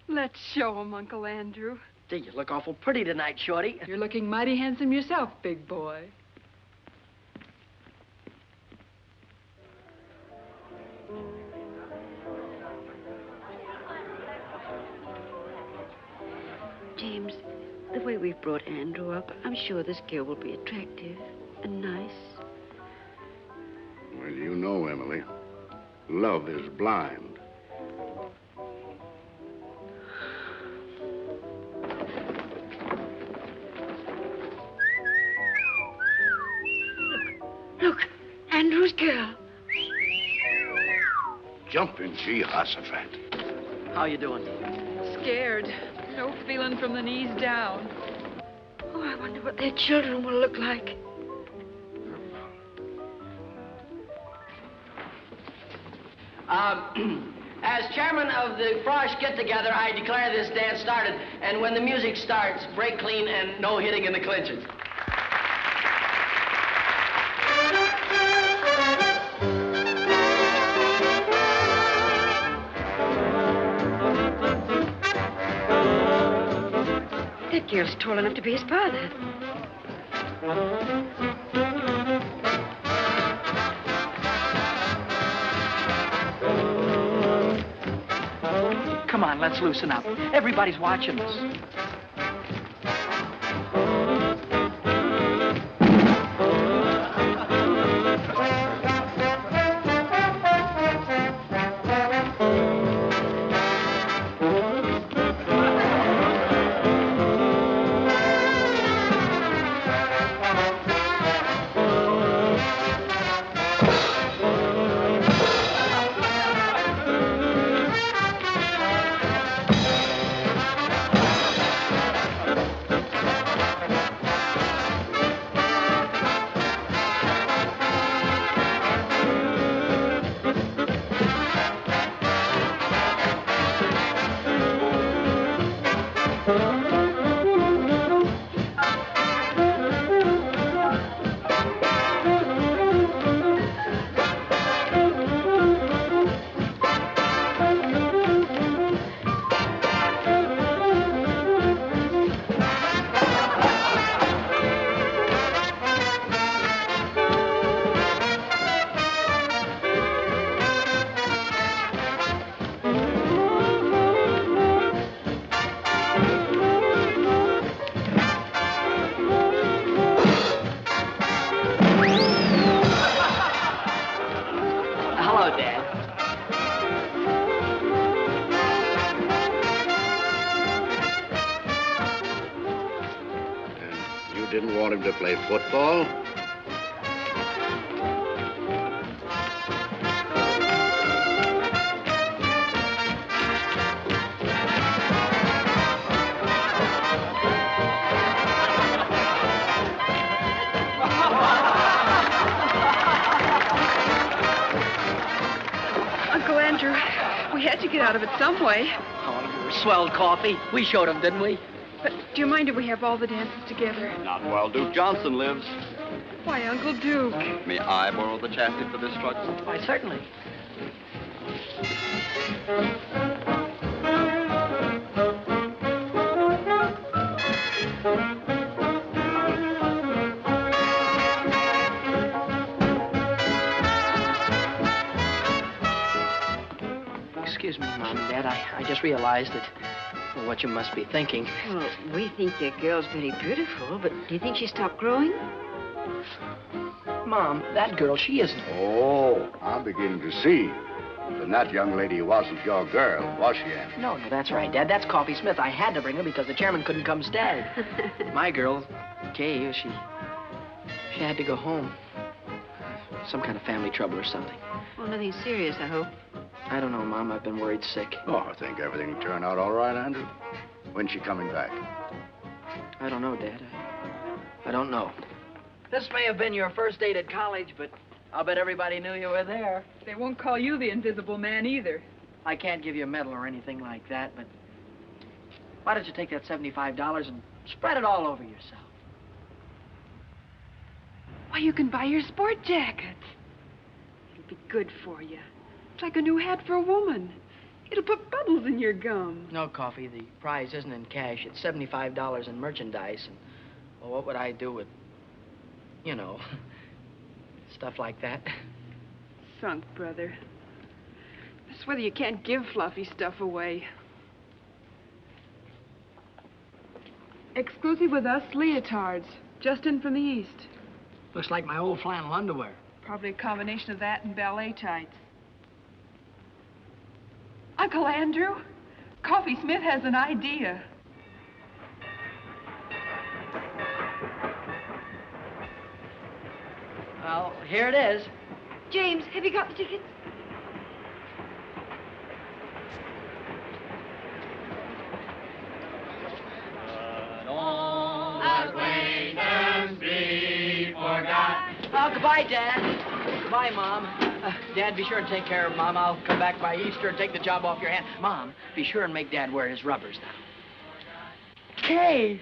Let's show 'em, Uncle Andrew. Gee, you look awful pretty tonight, Shorty. You're looking mighty handsome yourself, big boy. James, the way we've brought Andrew up, I'm sure this girl will be attractive and nice. Well, you know, Emily, love is blind. Look, Andrew's girl. Jumping Jehoshaphat. How you doing? Scared. No feeling from the knees down. Oh, I wonder what their children will look like. As chairman of the Frosh get-together, I declare this dance started. And when the music starts, break clean and no hitting in the clinches. That girl's tall enough to be his father. Come on, let's loosen up. Everybody's watching us. didn't want him to play football? Uncle Andrew, we had to get out of it some way. Oh, you were swelled coffee. We showed him, didn't we? But do you mind if we have all the dances together? Not while Duke Johnson lives. Why, Uncle Duke? May I borrow the chassis for this truck? Why, certainly. Excuse me, Mom and Dad. I just realized that what you must be thinking. Well, we think your girl's very beautiful, but do you think she stopped growing? Mom, that girl, she isn't. Oh, I'm beginning to see. Then that young lady wasn't your girl, was she, Andy? No, that's right, Dad. That's Coffee Smith. I had to bring her because the chairman couldn't come stag. My girl, Kay, she had to go home. Some kind of family trouble or something. Well, nothing serious, I hope. I don't know, Mom. I've been worried sick. Oh, I think everything will turn out all right, Andrew. When's she coming back? I don't know, Dad. I don't know. This may have been your first date at college, but I'll bet everybody knew you were there. They won't call you the Invisible Man either. I can't give you a medal or anything like that, but why don't you take that $75 and spread it all over yourself? Why, you can buy your sport jacket. It'll be good for you. It's like a new hat for a woman. It'll put bubbles in your gum. No, Coffee. The prize isn't in cash. It's $75 in merchandise. And, well, what would I do with, you know, stuff like that? Sunk, brother. I swear you can't give fluffy stuff away. Exclusive with us, leotards. Just in from the east. Looks like my old flannel underwear. Probably a combination of that and ballet tights. Uncle Andrew, Coffee Smith has an idea. Well, here it is. James, have you got the tickets? Oh, goodbye, Dad. Goodbye, Mom. Dad, be sure and take care of Mom. I'll come back by Easter and take the job off your hand. Mom, be sure and make Dad wear his rubbers now. Kay!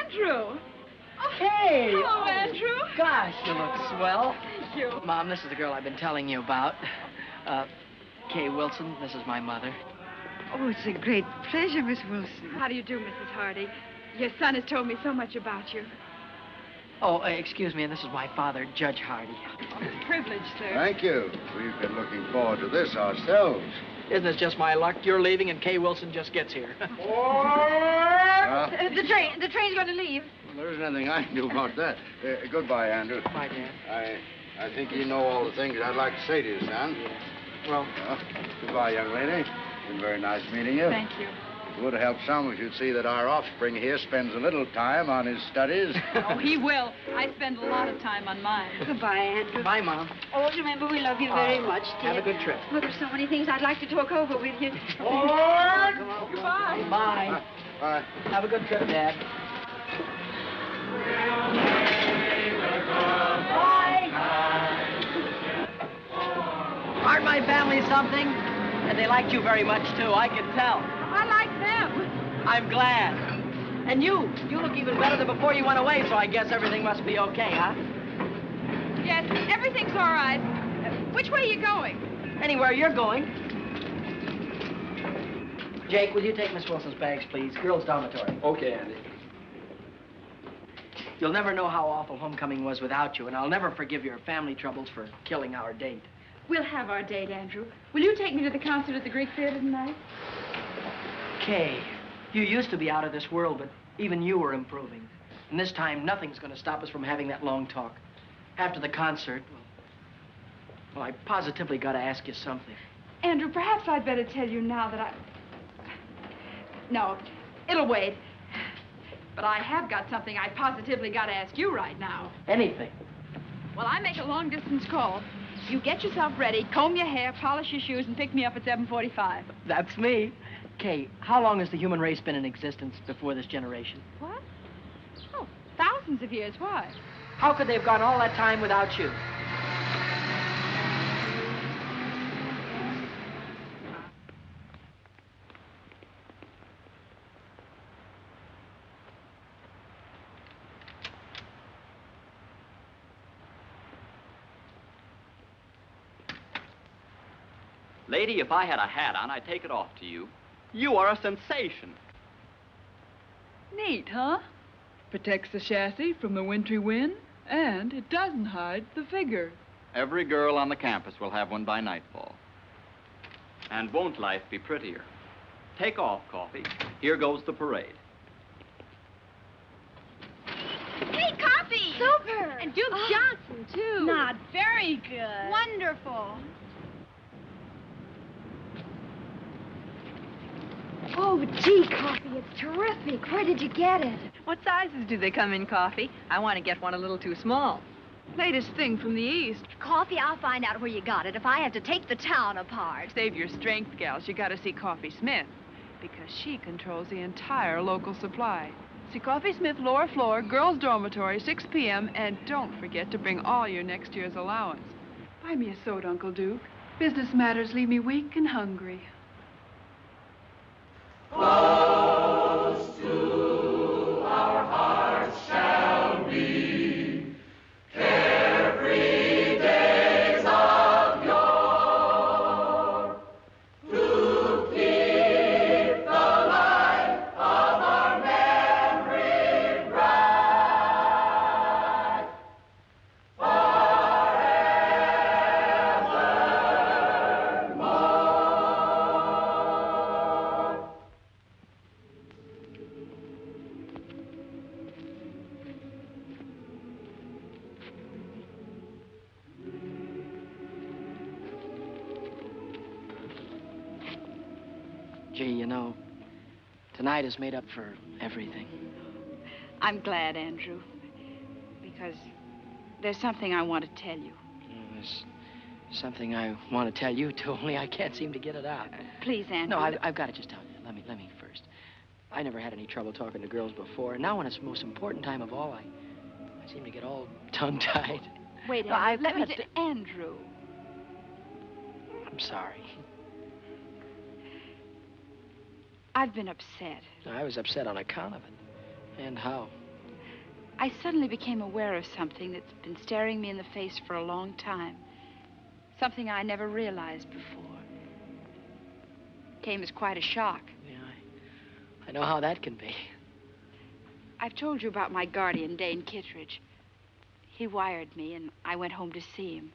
Andrew! Kay! Hello, Andrew. Gosh, you look swell. Thank you. Mom, this is the girl I've been telling you about. Kay Wilson. This is my mother. Oh, it's a great pleasure, Miss Wilson. How do you do, Mrs. Hardy? Your son has told me so much about you. Oh, excuse me, and this is my father, Judge Hardy. Privilege, sir. Thank you. We've been looking forward to this ourselves. Isn't this just my luck? You're leaving and Kay Wilson just gets here. The train's going to leave. Well, there isn't anything I can do about that. Goodbye, Andrew. Bye, Dad. I think you know all the things I'd like to say to you, son. Yeah. Well, goodbye, young lady. Been very nice meeting you. Thank you. It would help some if you'd see that our offspring here spends a little time on his studies. Oh, he will. I spend a lot of time on mine. Goodbye, Andrew. Bye, Mom. Oh, remember, we love you very much, dear. Have a good trip. Well, there's so many things I'd like to talk over with you. Goodbye. Bye. Bye. Have a good trip, Dad. Bye. Aren't my family something? And they liked you very much, too. I can tell. I like them. I'm glad. And you look even better than before you went away, so I guess everything must be okay, huh? Yes, everything's all right. Which way are you going? Anywhere you're going. Jake, will you take Miss Wilson's bags, please? Girls' dormitory. Okay, Andy. You'll never know how awful homecoming was without you, and I'll never forgive your family troubles for killing our date. We'll have our date, Andrew. Will you take me to the concert at the Greek Theater tonight? Kay, you used to be out of this world, but even you were improving. And this time, nothing's going to stop us from having that long talk. After the concert, well, I positively got to ask you something. Andrew, perhaps I'd better tell you now that No, it'll wait. But I have got something I positively got to ask you right now. Anything. Well, I make a long-distance call. You get yourself ready, comb your hair, polish your shoes, and pick me up at 7:45. That's me. Kay, how long has the human race been in existence before this generation? What? Oh, thousands of years. Why? How could they have gone all that time without you? Lady, if I had a hat on, I'd take it off to you. You are a sensation. Neat, huh? Protects the chassis from the wintry wind, and it doesn't hide the figure. Every girl on the campus will have one by nightfall. And won't life be prettier? Take off, Coffee. Here goes the parade. Hey, Coffee! Super! And Duke Johnson, too. Not very good. Wonderful. Oh, gee, Coffee, it's terrific. Where did you get it? What sizes do they come in, Coffee? I want to get one a little too small. Latest thing from the East. Coffee, I'll find out where you got it if I have to take the town apart. Save your strength, gals. You got to see Coffee Smith, because she controls the entire local supply. See Coffee Smith, lower floor, girls' dormitory, 6 p.m., and don't forget to bring all your next year's allowance. Buy me a soda, Uncle Duke. Business matters leave me weak and hungry. Close to our hearts shall be carefree days of yore, to keep the light of our memory bright forevermore. Gee, you know, tonight is made up for everything. I'm glad, Andrew, because there's something I want to tell you. There's something I want to tell you, too, only I can't seem to get it out. Please, Andrew. No, I've got to just tell you. Let me first. I never had any trouble talking to girls before, and now when it's the most important time of all, I seem to get all tongue-tied. Wait, No, Andrew, I've let me got to- Andrew. I'm sorry. I've been upset. I was upset on account of it. And how? I suddenly became aware of something that's been staring me in the face for a long time. Something I never realized before. Came as quite a shock. I know how that can be. I've told you about my guardian, Dane Kittredge. He wired me, and I went home to see him.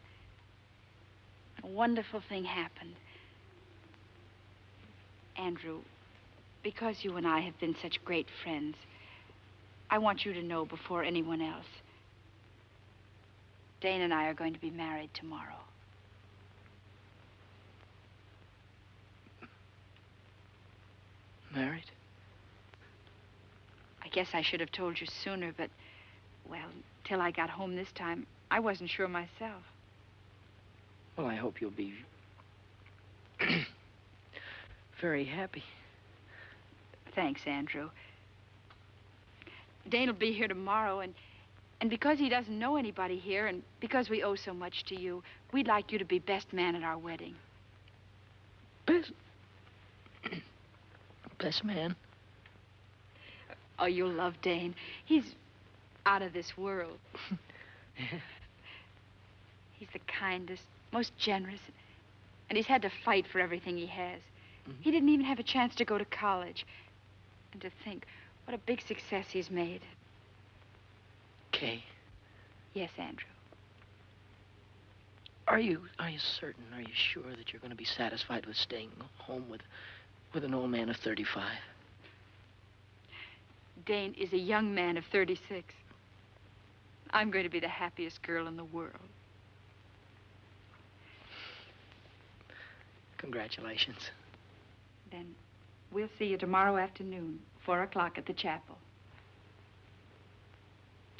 A wonderful thing happened. Andrew, because you and I have been such great friends, I want you to know before anyone else. Dane and I are going to be married tomorrow. Married? I guess I should have told you sooner, but, well, till I got home this time, I wasn't sure myself. Well, I hope you'll be very happy. Thanks, Andrew. Dane will be here tomorrow, and because he doesn't know anybody here, and because we owe so much to you, we'd like you to be best man at our wedding. Best man? Oh, you'll love Dane. He's out of this world. He's the kindest, most generous, and he's had to fight for everything he has. Mm-hmm. He didn't even have a chance to go to college. And to think what a big success he's made. Kay, Yes, Andrew. are you certain, are you sure that you're going to be satisfied with staying home with an old man of 35? Dane is a young man of 36. I'm going to be the happiest girl in the world. Congratulations. Then we'll see you tomorrow afternoon, 4 o'clock at the chapel.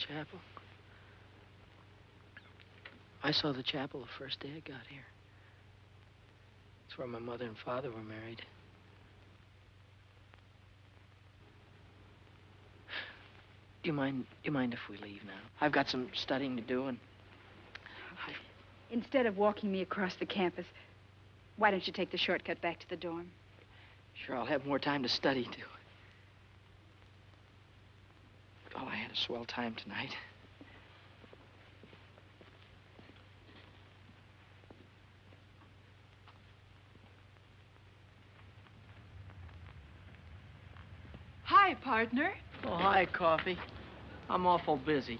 chapel. I saw the chapel the first day I got here. It's where my mother and father were married. Do you mind if we leave now? I've got some studying to do, and Instead of walking me across the campus, why don't you take the shortcut back to the dorm? sure I'll have more time to study, too. Oh, I had a swell time tonight. Hi, partner. Oh, hi, Coffee. I'm awful busy.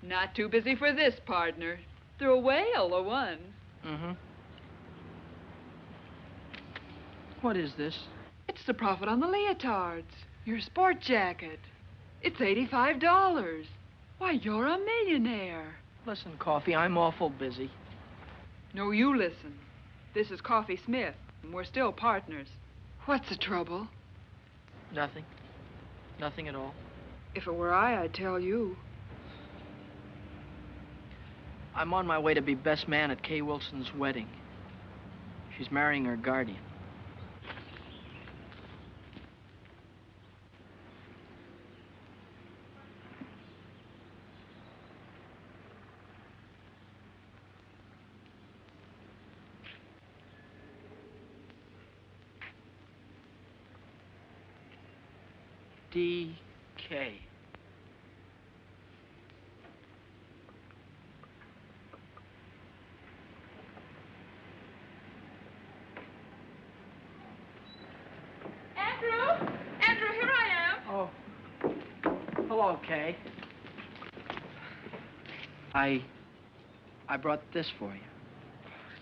Not too busy for this, partner. Through a whale, or one. Mm-hmm. What is this? It's the profit on the leotards. Your sport jacket. It's $85. Why, you're a millionaire. Listen, Coffee, I'm awful busy. No, you listen. This is Coffee Smith, and we're still partners. What's the trouble? Nothing. Nothing at all. If it were I'd tell you. I'm on my way to be best man at Kay Wilson's wedding. She's marrying her guardian. D.K. Andrew! Andrew, here I am. Oh. Hello, Kay. I brought this for you.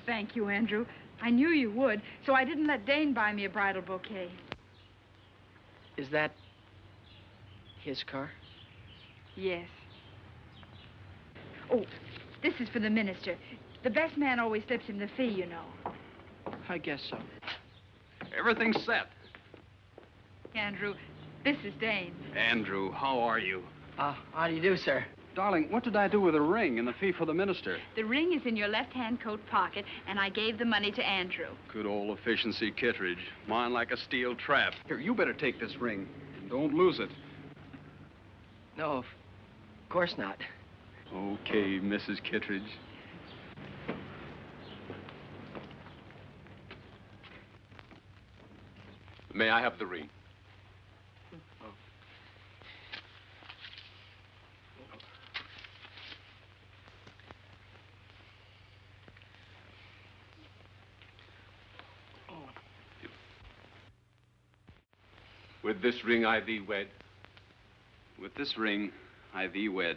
Thank you, Andrew. I knew you would, so I didn't let Dane buy me a bridal bouquet. Is that his car? Yes. Oh, this is for the minister. The best man always slips him the fee, you know. I guess so. Everything's set. Andrew, this is Dane. Andrew, how are you? How do you do, sir? Darling, what did I do with the ring and the fee for the minister? The ring is in your left-hand coat pocket, and I gave the money to Andrew. Good old efficiency Kittredge. Mine like a steel trap. Here, you better take this ring. Don't lose it. No, of course not. Okay, Mrs. Kittredge. May I have the ring? With this ring I thee wed. With this ring I thee wed.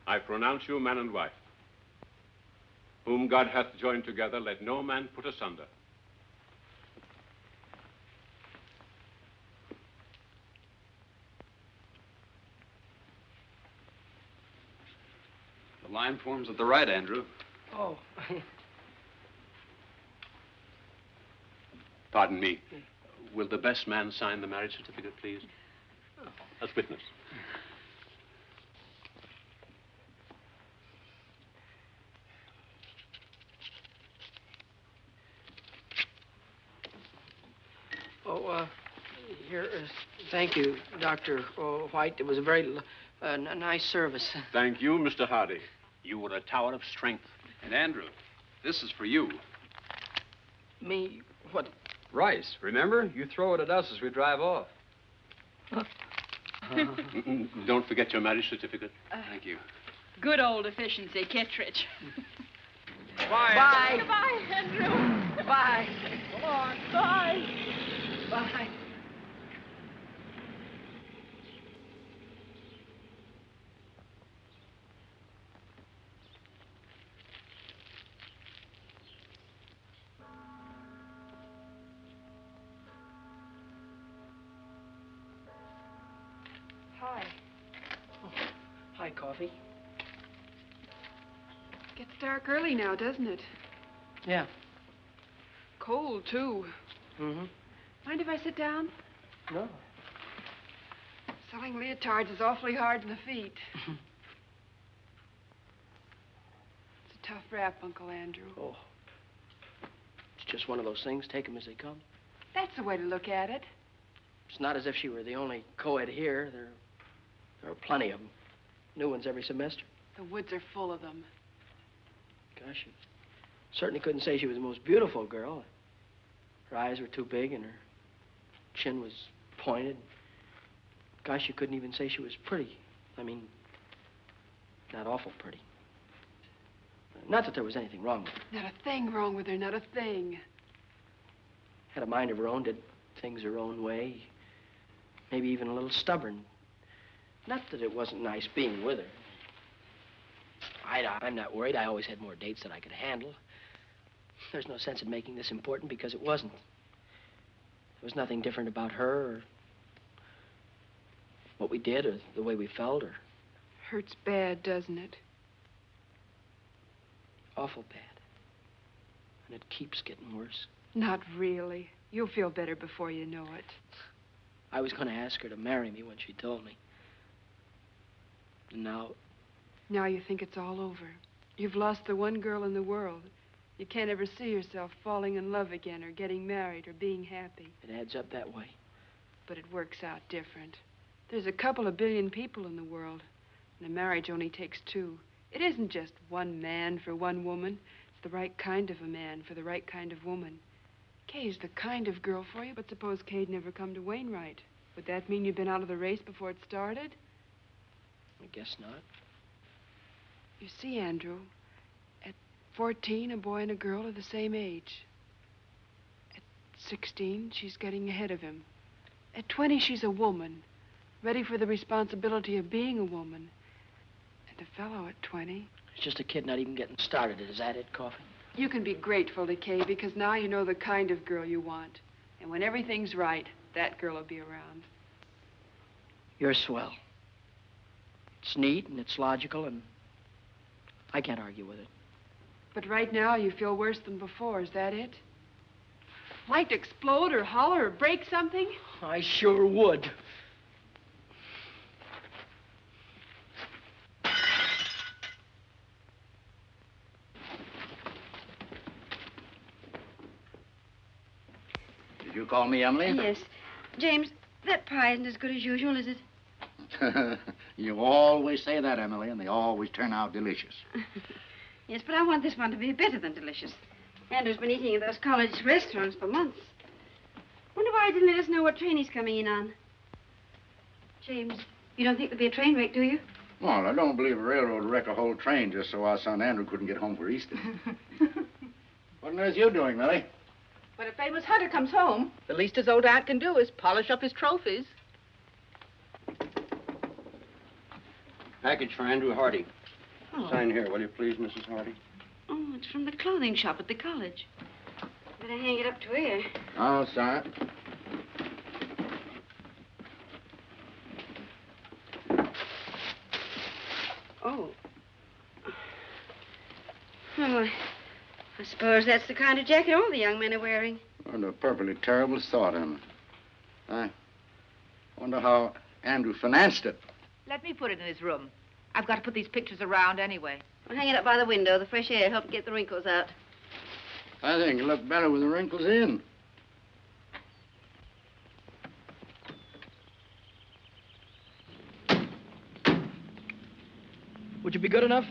I pronounce you man and wife. Whom God hath joined together, let no man put asunder. The line forms at the right, Andrew. Oh. Pardon me. Will the best man sign the marriage certificate, please? As witness. Oh, here is... Thank you, Dr. White. It was a very nice service. Thank you, Mr. Hardy. You were a tower of strength. And Andrew, this is for you. Me? What? Rice, remember? You throw it at us as we drive off. Don't forget your marriage certificate. Thank you. Good old efficiency, Kittredge. Bye. Bye. Goodbye, Andrew. Bye. Come on. Bye. Bye. Hi. Oh, hi, Coffee. Gets dark early now, doesn't it? Yeah. Cold, too. Mm-hmm. Mind if I sit down? No. Selling leotards is awfully hard on the feet. tough rap, Uncle Andrew. Oh. It's just one of those things. Take them as they come. That's the way to look at it. It's not as if she were the only co-ed here. There are plenty of them. New ones every semester. The woods are full of them. Gosh, you certainly couldn't say she was the most beautiful girl. Her eyes were too big and her chin was pointed. Gosh, you couldn't even say she was pretty. I mean, not awful pretty. Not that there was anything wrong with her. Not a thing wrong with her, not a thing. Had a mind of her own, did things her own way. Maybe even a little stubborn. Not that it wasn't nice being with her. I'm not worried. I always had more dates than I could handle. There's no sense in making this important because it wasn't. There was nothing different about her or what we did or the way we felt or... Hurts bad, doesn't it? Awful bad. And it keeps getting worse. Not really. You'll feel better before you know it. I was going to ask her to marry me when she told me. And now... Now you think it's all over. You've lost the one girl in the world. You can't ever see yourself falling in love again or getting married or being happy. It adds up that way. But it works out different. There's a couple of billion people in the world, and a marriage only takes two. It isn't just one man for one woman. It's the right kind of a man for the right kind of woman. Kay's the kind of girl for you, but suppose Kay'd never come to Wainwright. Would that mean you'd been out of the race before it started? I guess not. You see, Andrew, at 14, a boy and a girl are the same age. At 16, she's getting ahead of him. At 20, she's a woman, ready for the responsibility of being a woman. And a fellow at 20... It's just a kid not even getting started. Is that it, Coffee? You can be grateful to Kay because now you know the kind of girl you want. And when everything's right, that girl will be around. You're swell. It's neat and it's logical and I can't argue with it. But right now you feel worse than before. Is that it? Like to explode or holler or break something? I sure would. Did you call me, Emily? Yes. James, that pie isn't as good as usual, is it? You always say that, Emily, and they always turn out delicious. Yes, but I want this one to be better than delicious. Andrew's been eating at those college restaurants for months. Wonder why he didn't let us know what train he's coming in on. James, you don't think there'll be a train wreck, do you? Well, I don't believe a railroad would wreck a whole train just so our son Andrew couldn't get home for Easter. What on earth are you doing, Millie? When a famous hunter comes home, the least his old aunt can do is polish up his trophies. Package for Andrew Hardy. Oh. Sign here, will you please, Mrs. Hardy? Oh, it's from the clothing shop at the college. Better hang it up to here. Oh, sorry. Oh. Oh, I suppose that's the kind of jacket all the young men are wearing. What a perfectly terrible thought, Emma. I wonder how Andrew financed it. Let me put it in his room. I've got to put these pictures around anyway. Well, hang it up by the window. The fresh air helps get the wrinkles out. I think it'll look better with the wrinkles in. Would you be good enough?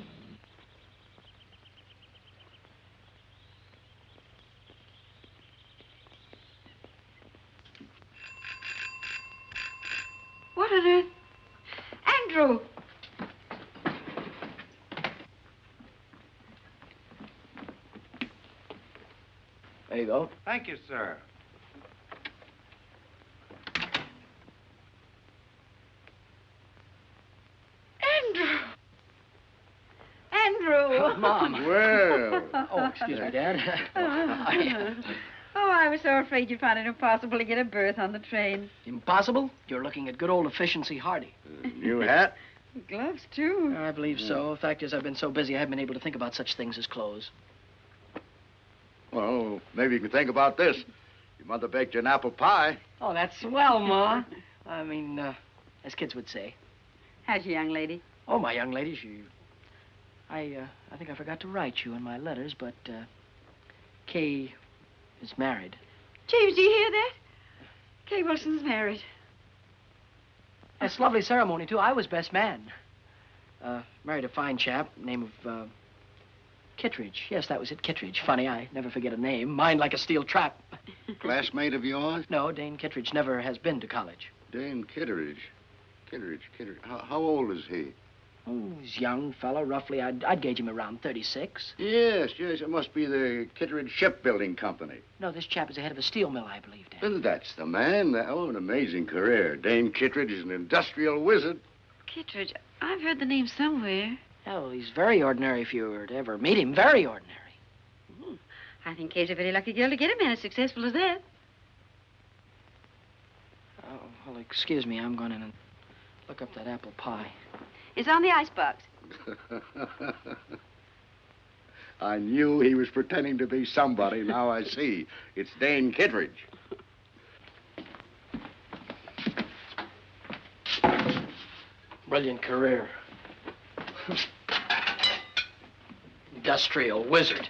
What on earth? Andrew! There you go. Thank you, sir. Andrew! Mom. Well. Oh, excuse me, Dad. Oh, I was so afraid you'd find it impossible to get a berth on the train. Impossible? You're looking at good old efficiency Hardy. New hat? Gloves, too. I believe so. The fact is, I've been so busy, I haven't been able to think about such things as clothes. Well, maybe you can think about this. Your mother baked you an apple pie. Oh, that's swell, Ma. I mean, as kids would say. How's your young lady? Oh, my young lady, I think I forgot to write you in my letters, but Kay is married. James, do you hear that? Kay Wilson's married. That's a lovely ceremony, too. I was best man. Married a fine chap, name of Kittredge. Yes, that was it, Kittredge. Funny, I never forget a name. Mine like a steel trap. Classmate of yours? No, Dane Kittredge never has been to college. Dane Kittredge. Kittredge. How old is he? Oh, he's a young fellow, roughly. I'd gauge him around 36. Yes. It must be the Kittredge Shipbuilding Company. No, this chap is the head of a steel mill, I believe, Dad. Well, that's the man. Oh, an amazing career. Dane Kittredge is an industrial wizard. Kittredge, I've heard the name somewhere. Oh, he's very ordinary if you were to ever meet him. Very ordinary. I think Kay's a very lucky girl to get a man as successful as that. Oh, well, excuse me. I'm going in and look up that apple pie. It's on the icebox. I knew he was pretending to be somebody. Now I see. It's Dane Kittredge. Brilliant career. Industrial wizard.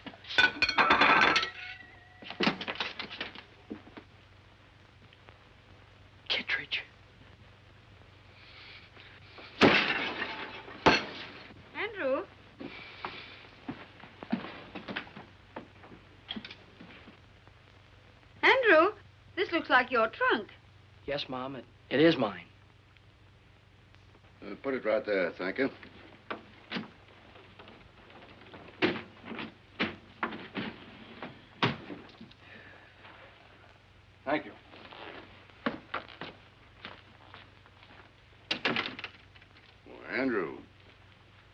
Kittredge. Andrew? Andrew, this looks like your trunk. Yes, Mom, it is mine. Put it right there, thank you. Thank you. Well, Andrew,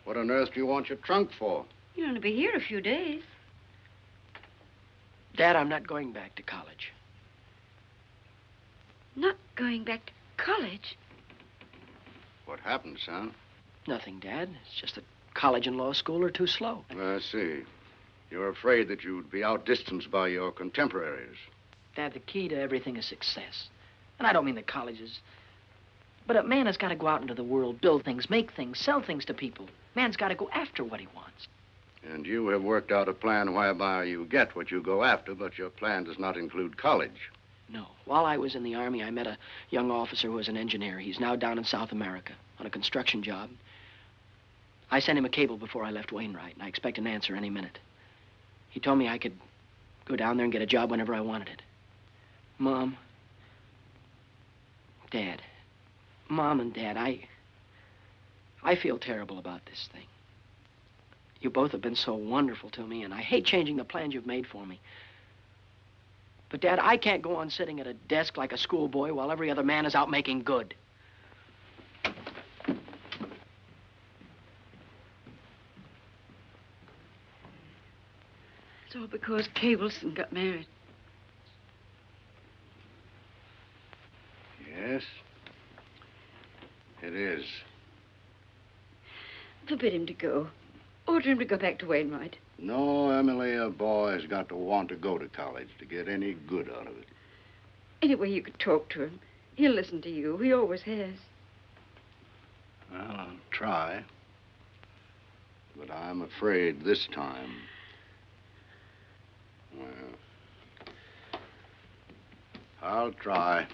what on earth do you want your trunk for? You're going to be here a few days. Dad, I'm not going back to college. Not going back to college? What happened, son? Nothing, Dad. It's just that college and law school are too slow. I see. You're afraid that you'd be outdistanced by your contemporaries. Dad, the key to everything is success. And I don't mean the colleges. But a man has got to go out into the world, build things, make things, sell things to people. Man's got to go after what he wants. And you have worked out a plan whereby you get what you go after, but your plan does not include college. No. While I was in the Army, I met a young officer who was an engineer. He's now down in South America on a construction job. I sent him a cable before I left Wainwright, and I expect an answer any minute. He told me I could go down there and get a job whenever I wanted it. Mom, Dad, Mom and Dad, I feel terrible about this thing. You both have been so wonderful to me, and I hate changing the plans you've made for me. But, Dad, I can't go on sitting at a desk like a schoolboy while every other man is out making good. It's all because Kay Wilson got married. Yes, it is. Forbid him to go. Order him to go back to Wainwright. No, Emily, a boy has got to want to go to college to get any good out of it. Anyway, you could talk to him. He'll listen to you. He always has. Well, I'll try. But I'm afraid this time... Well, I'll try.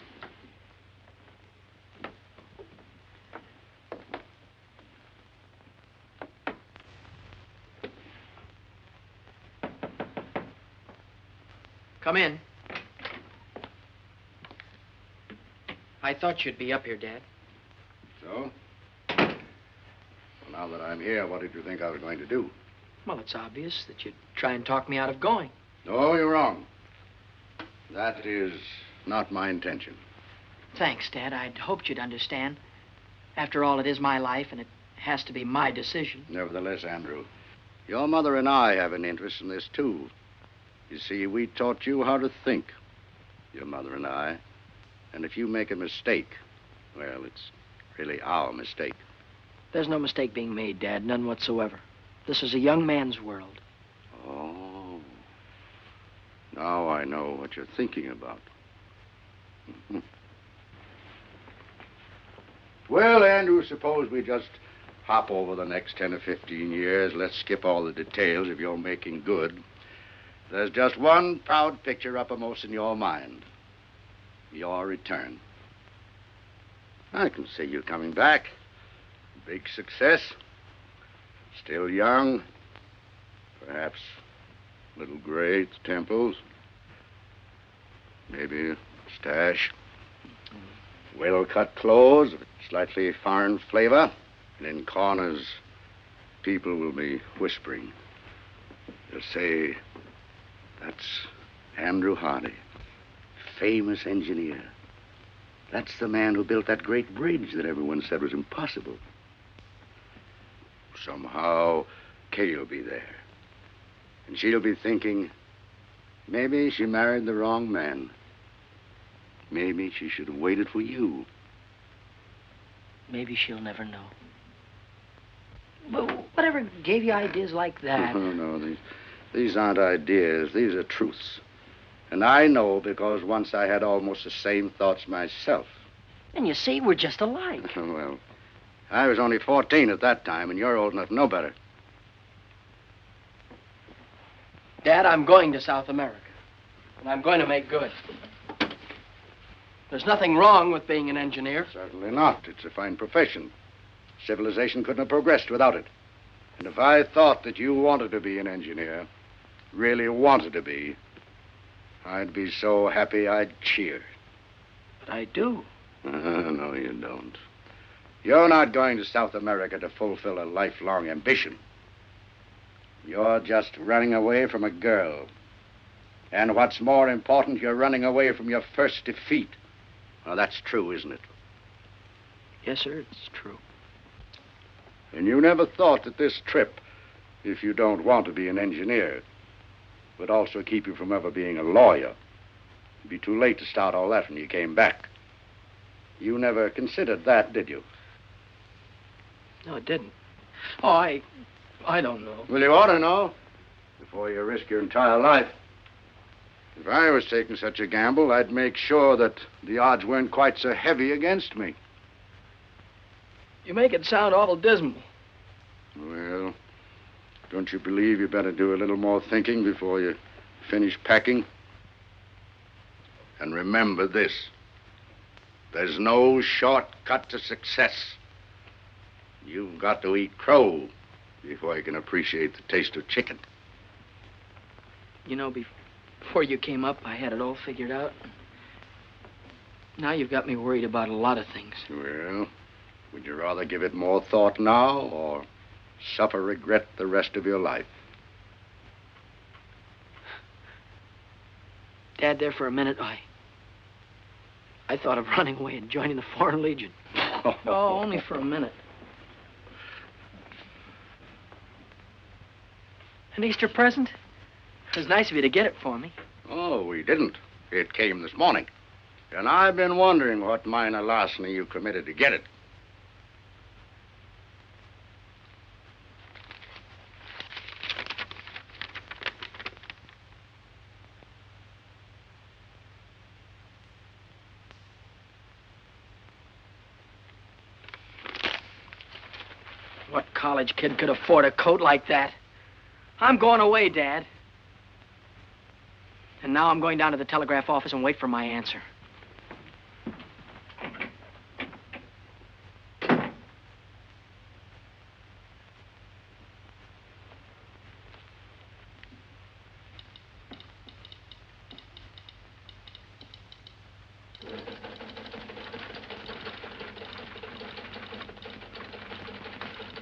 Come in. I thought you'd be up here, Dad. So? Well, now that I'm here, what did you think I was going to do? Well, it's obvious that you'd try and talk me out of going. No, you're wrong. That is not my intention. Thanks, Dad. I'd hoped you'd understand. After all, it is my life, and it has to be my decision. Nevertheless, Andrew, your mother and I have an interest in this, too. You see, we taught you how to think, your mother and I. And if you make a mistake, well, it's really our mistake. There's no mistake being made, Dad, none whatsoever. This is a young man's world. Oh. Now I know what you're thinking about. Well, Andrew, suppose we just hop over the next 10 or 15 years. Let's skip all the details if you're making good. There's just one proud picture uppermost in your mind. Your return. I can see you coming back. Big success. Still young. Perhaps a little gray at the temples. Maybe a stash. Well-cut clothes, with slightly foreign flavor. And in corners, people will be whispering. They'll say, that's Andrew Hardy, famous engineer. That's the man who built that great bridge that everyone said was impossible. Somehow, Kay'll be there. And she'll be thinking, maybe she married the wrong man. Maybe she should have waited for you. Maybe she'll never know. But whatever gave you ideas like that? No, these aren't ideas. These are truths. And I know because once I had almost the same thoughts myself. And you see, we're just alike. Well, I was only 14 at that time, and you're old enough to know better. Dad, I'm going to South America. And I'm going to make good. There's nothing wrong with being an engineer. Certainly not. It's a fine profession. Civilization couldn't have progressed without it. And if I thought that you wanted to be an engineer, really wanted to be, I'd be so happy I'd cheer. But I do. No, you don't. You're not going to South America to fulfill a lifelong ambition. You're just running away from a girl. And what's more important, you're running away from your first defeat. Now, that's true, isn't it? Yes, sir, it's true. And you never thought that this trip, if you don't want to be an engineer, would also keep you from ever being a lawyer. It'd be too late to start all that when you came back. You never considered that, did you? No, it didn't. Oh, I don't know. Well, you ought to know before you risk your entire life. If I was taking such a gamble, I'd make sure that the odds weren't quite so heavy against me. You make it sound awful dismal. Well, don't you believe you better do a little more thinking before you finish packing? And remember this. There's no shortcut to success. You've got to eat crow before you can appreciate the taste of chicken. You know, before you came up, I had it all figured out. Now you've got me worried about a lot of things. Well, would you rather give it more thought now or suffer regret the rest of your life? Dad, there for a minute, I thought of running away and joining the Foreign Legion. Oh, only for a minute. An Easter present? It was nice of you to get it for me. Oh, we didn't. It came this morning. And I've been wondering what minor larceny you committed to get it. What college kid could afford a coat like that? I'm going away, Dad. And now I'm going down to the telegraph office and wait for my answer.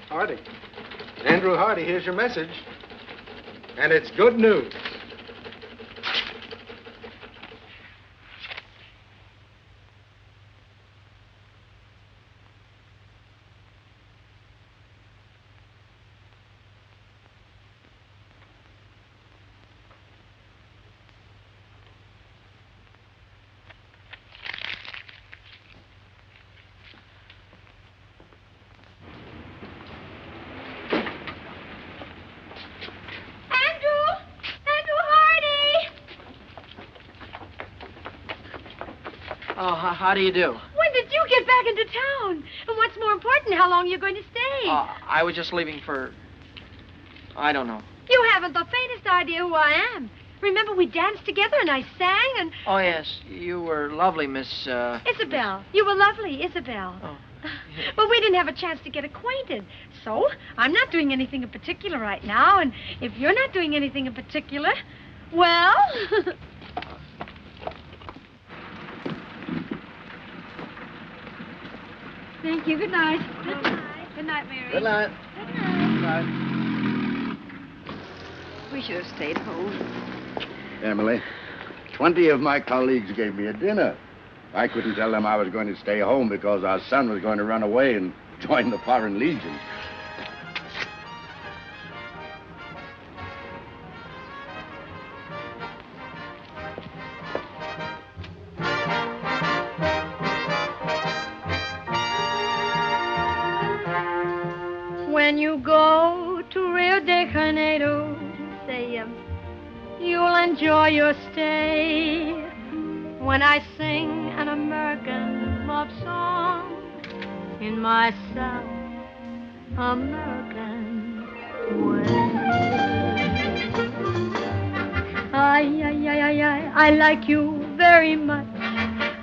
Hardy. Andrew Hardy, here's your message. And it's good news. Oh, how do you do? When did you you get back into town? And what's more important, how long you're going to stay? I was just leaving for... I don't know. You haven't the faintest idea who I am. Remember, we danced together and I sang and... Oh, yes. You were lovely, Miss... Isabel. You were lovely, Isabel. Oh. Well, we didn't have a chance to get acquainted. So, I'm not doing anything in particular right now, and if you're not doing anything in particular, well... Thank you. Good night. Good night. Good night, Mary. Good night. Good night. Good night. We should have stayed home. Emily, 20 of my colleagues gave me a dinner. I couldn't tell them I was going to stay home because our son was going to run away and join the Foreign Legion. When you go to Rio de Janeiro, say you'll enjoy your stay. When I sing an American love song in my South American way. I like you very much.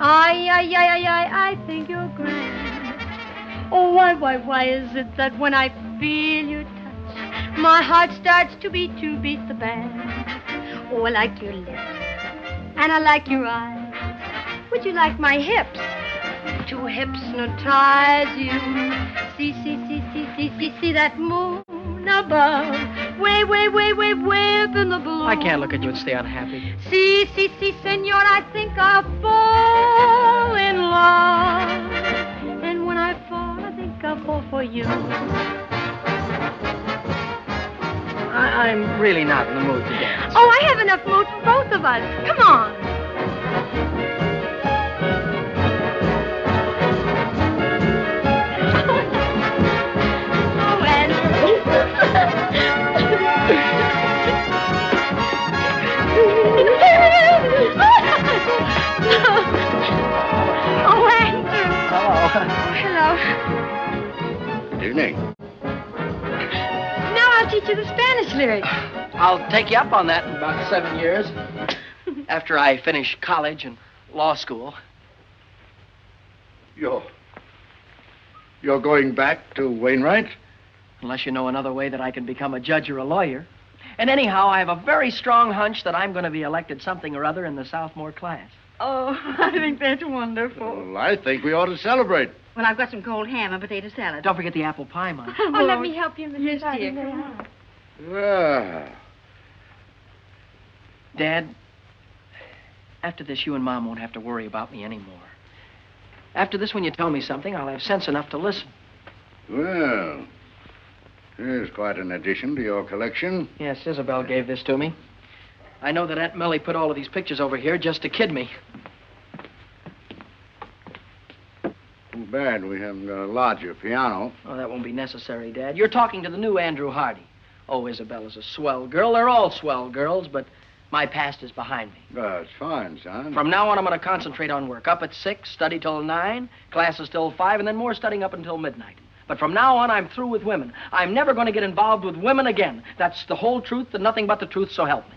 I think you're grand. Oh, why is it that when I feel your touch, my heart starts to beat the band? Oh, I like your lips, and I like your eyes. Would you like my hips to hypnotize you? See that moon above, way up in the blue. I can't look at you and stay unhappy. See, senor, I think I'll fall in love. And when I fall, I think I'll fall for you. I'm really not in the mood to dance. Oh, I have enough mood for both of us. Come on. Oh, Andrew. Hello. Good evening. Now I'll teach you the Spanish lyrics. I'll take you up on that in about 7 years. After I finish college and law school. You're going back to Wainwright? Unless you know another way that I can become a judge or a lawyer. And anyhow, I have a very strong hunch that I'm going to be elected something or other in the sophomore class. Oh, I think that's wonderful. Well, I think we ought to celebrate. Well, I've got some cold ham and potato salad. Don't forget the apple pie, Mom. Oh, let me help you, Mrs. Yes, dear. Vitamin. Well, Dad, after this, you and Mom won't have to worry about me anymore. After this, when you tell me something, I'll have sense enough to listen. well, here's quite an addition to your collection. Yes, Isabel gave this to me. I know that Aunt Millie put all of these pictures over here just to kid me. Too bad we haven't got a larger piano. Oh, that won't be necessary, Dad. You're talking to the new Andrew Hardy. Oh, Isabella's a swell girl. They're all swell girls, but my past is behind me. That's fine, son. From now on, I'm going to concentrate on work. Up at 6, study till 9, classes till 5, and then more studying up until midnight. But from now on, I'm through with women. I'm never going to get involved with women again. That's the whole truth and nothing but the truth, so help me.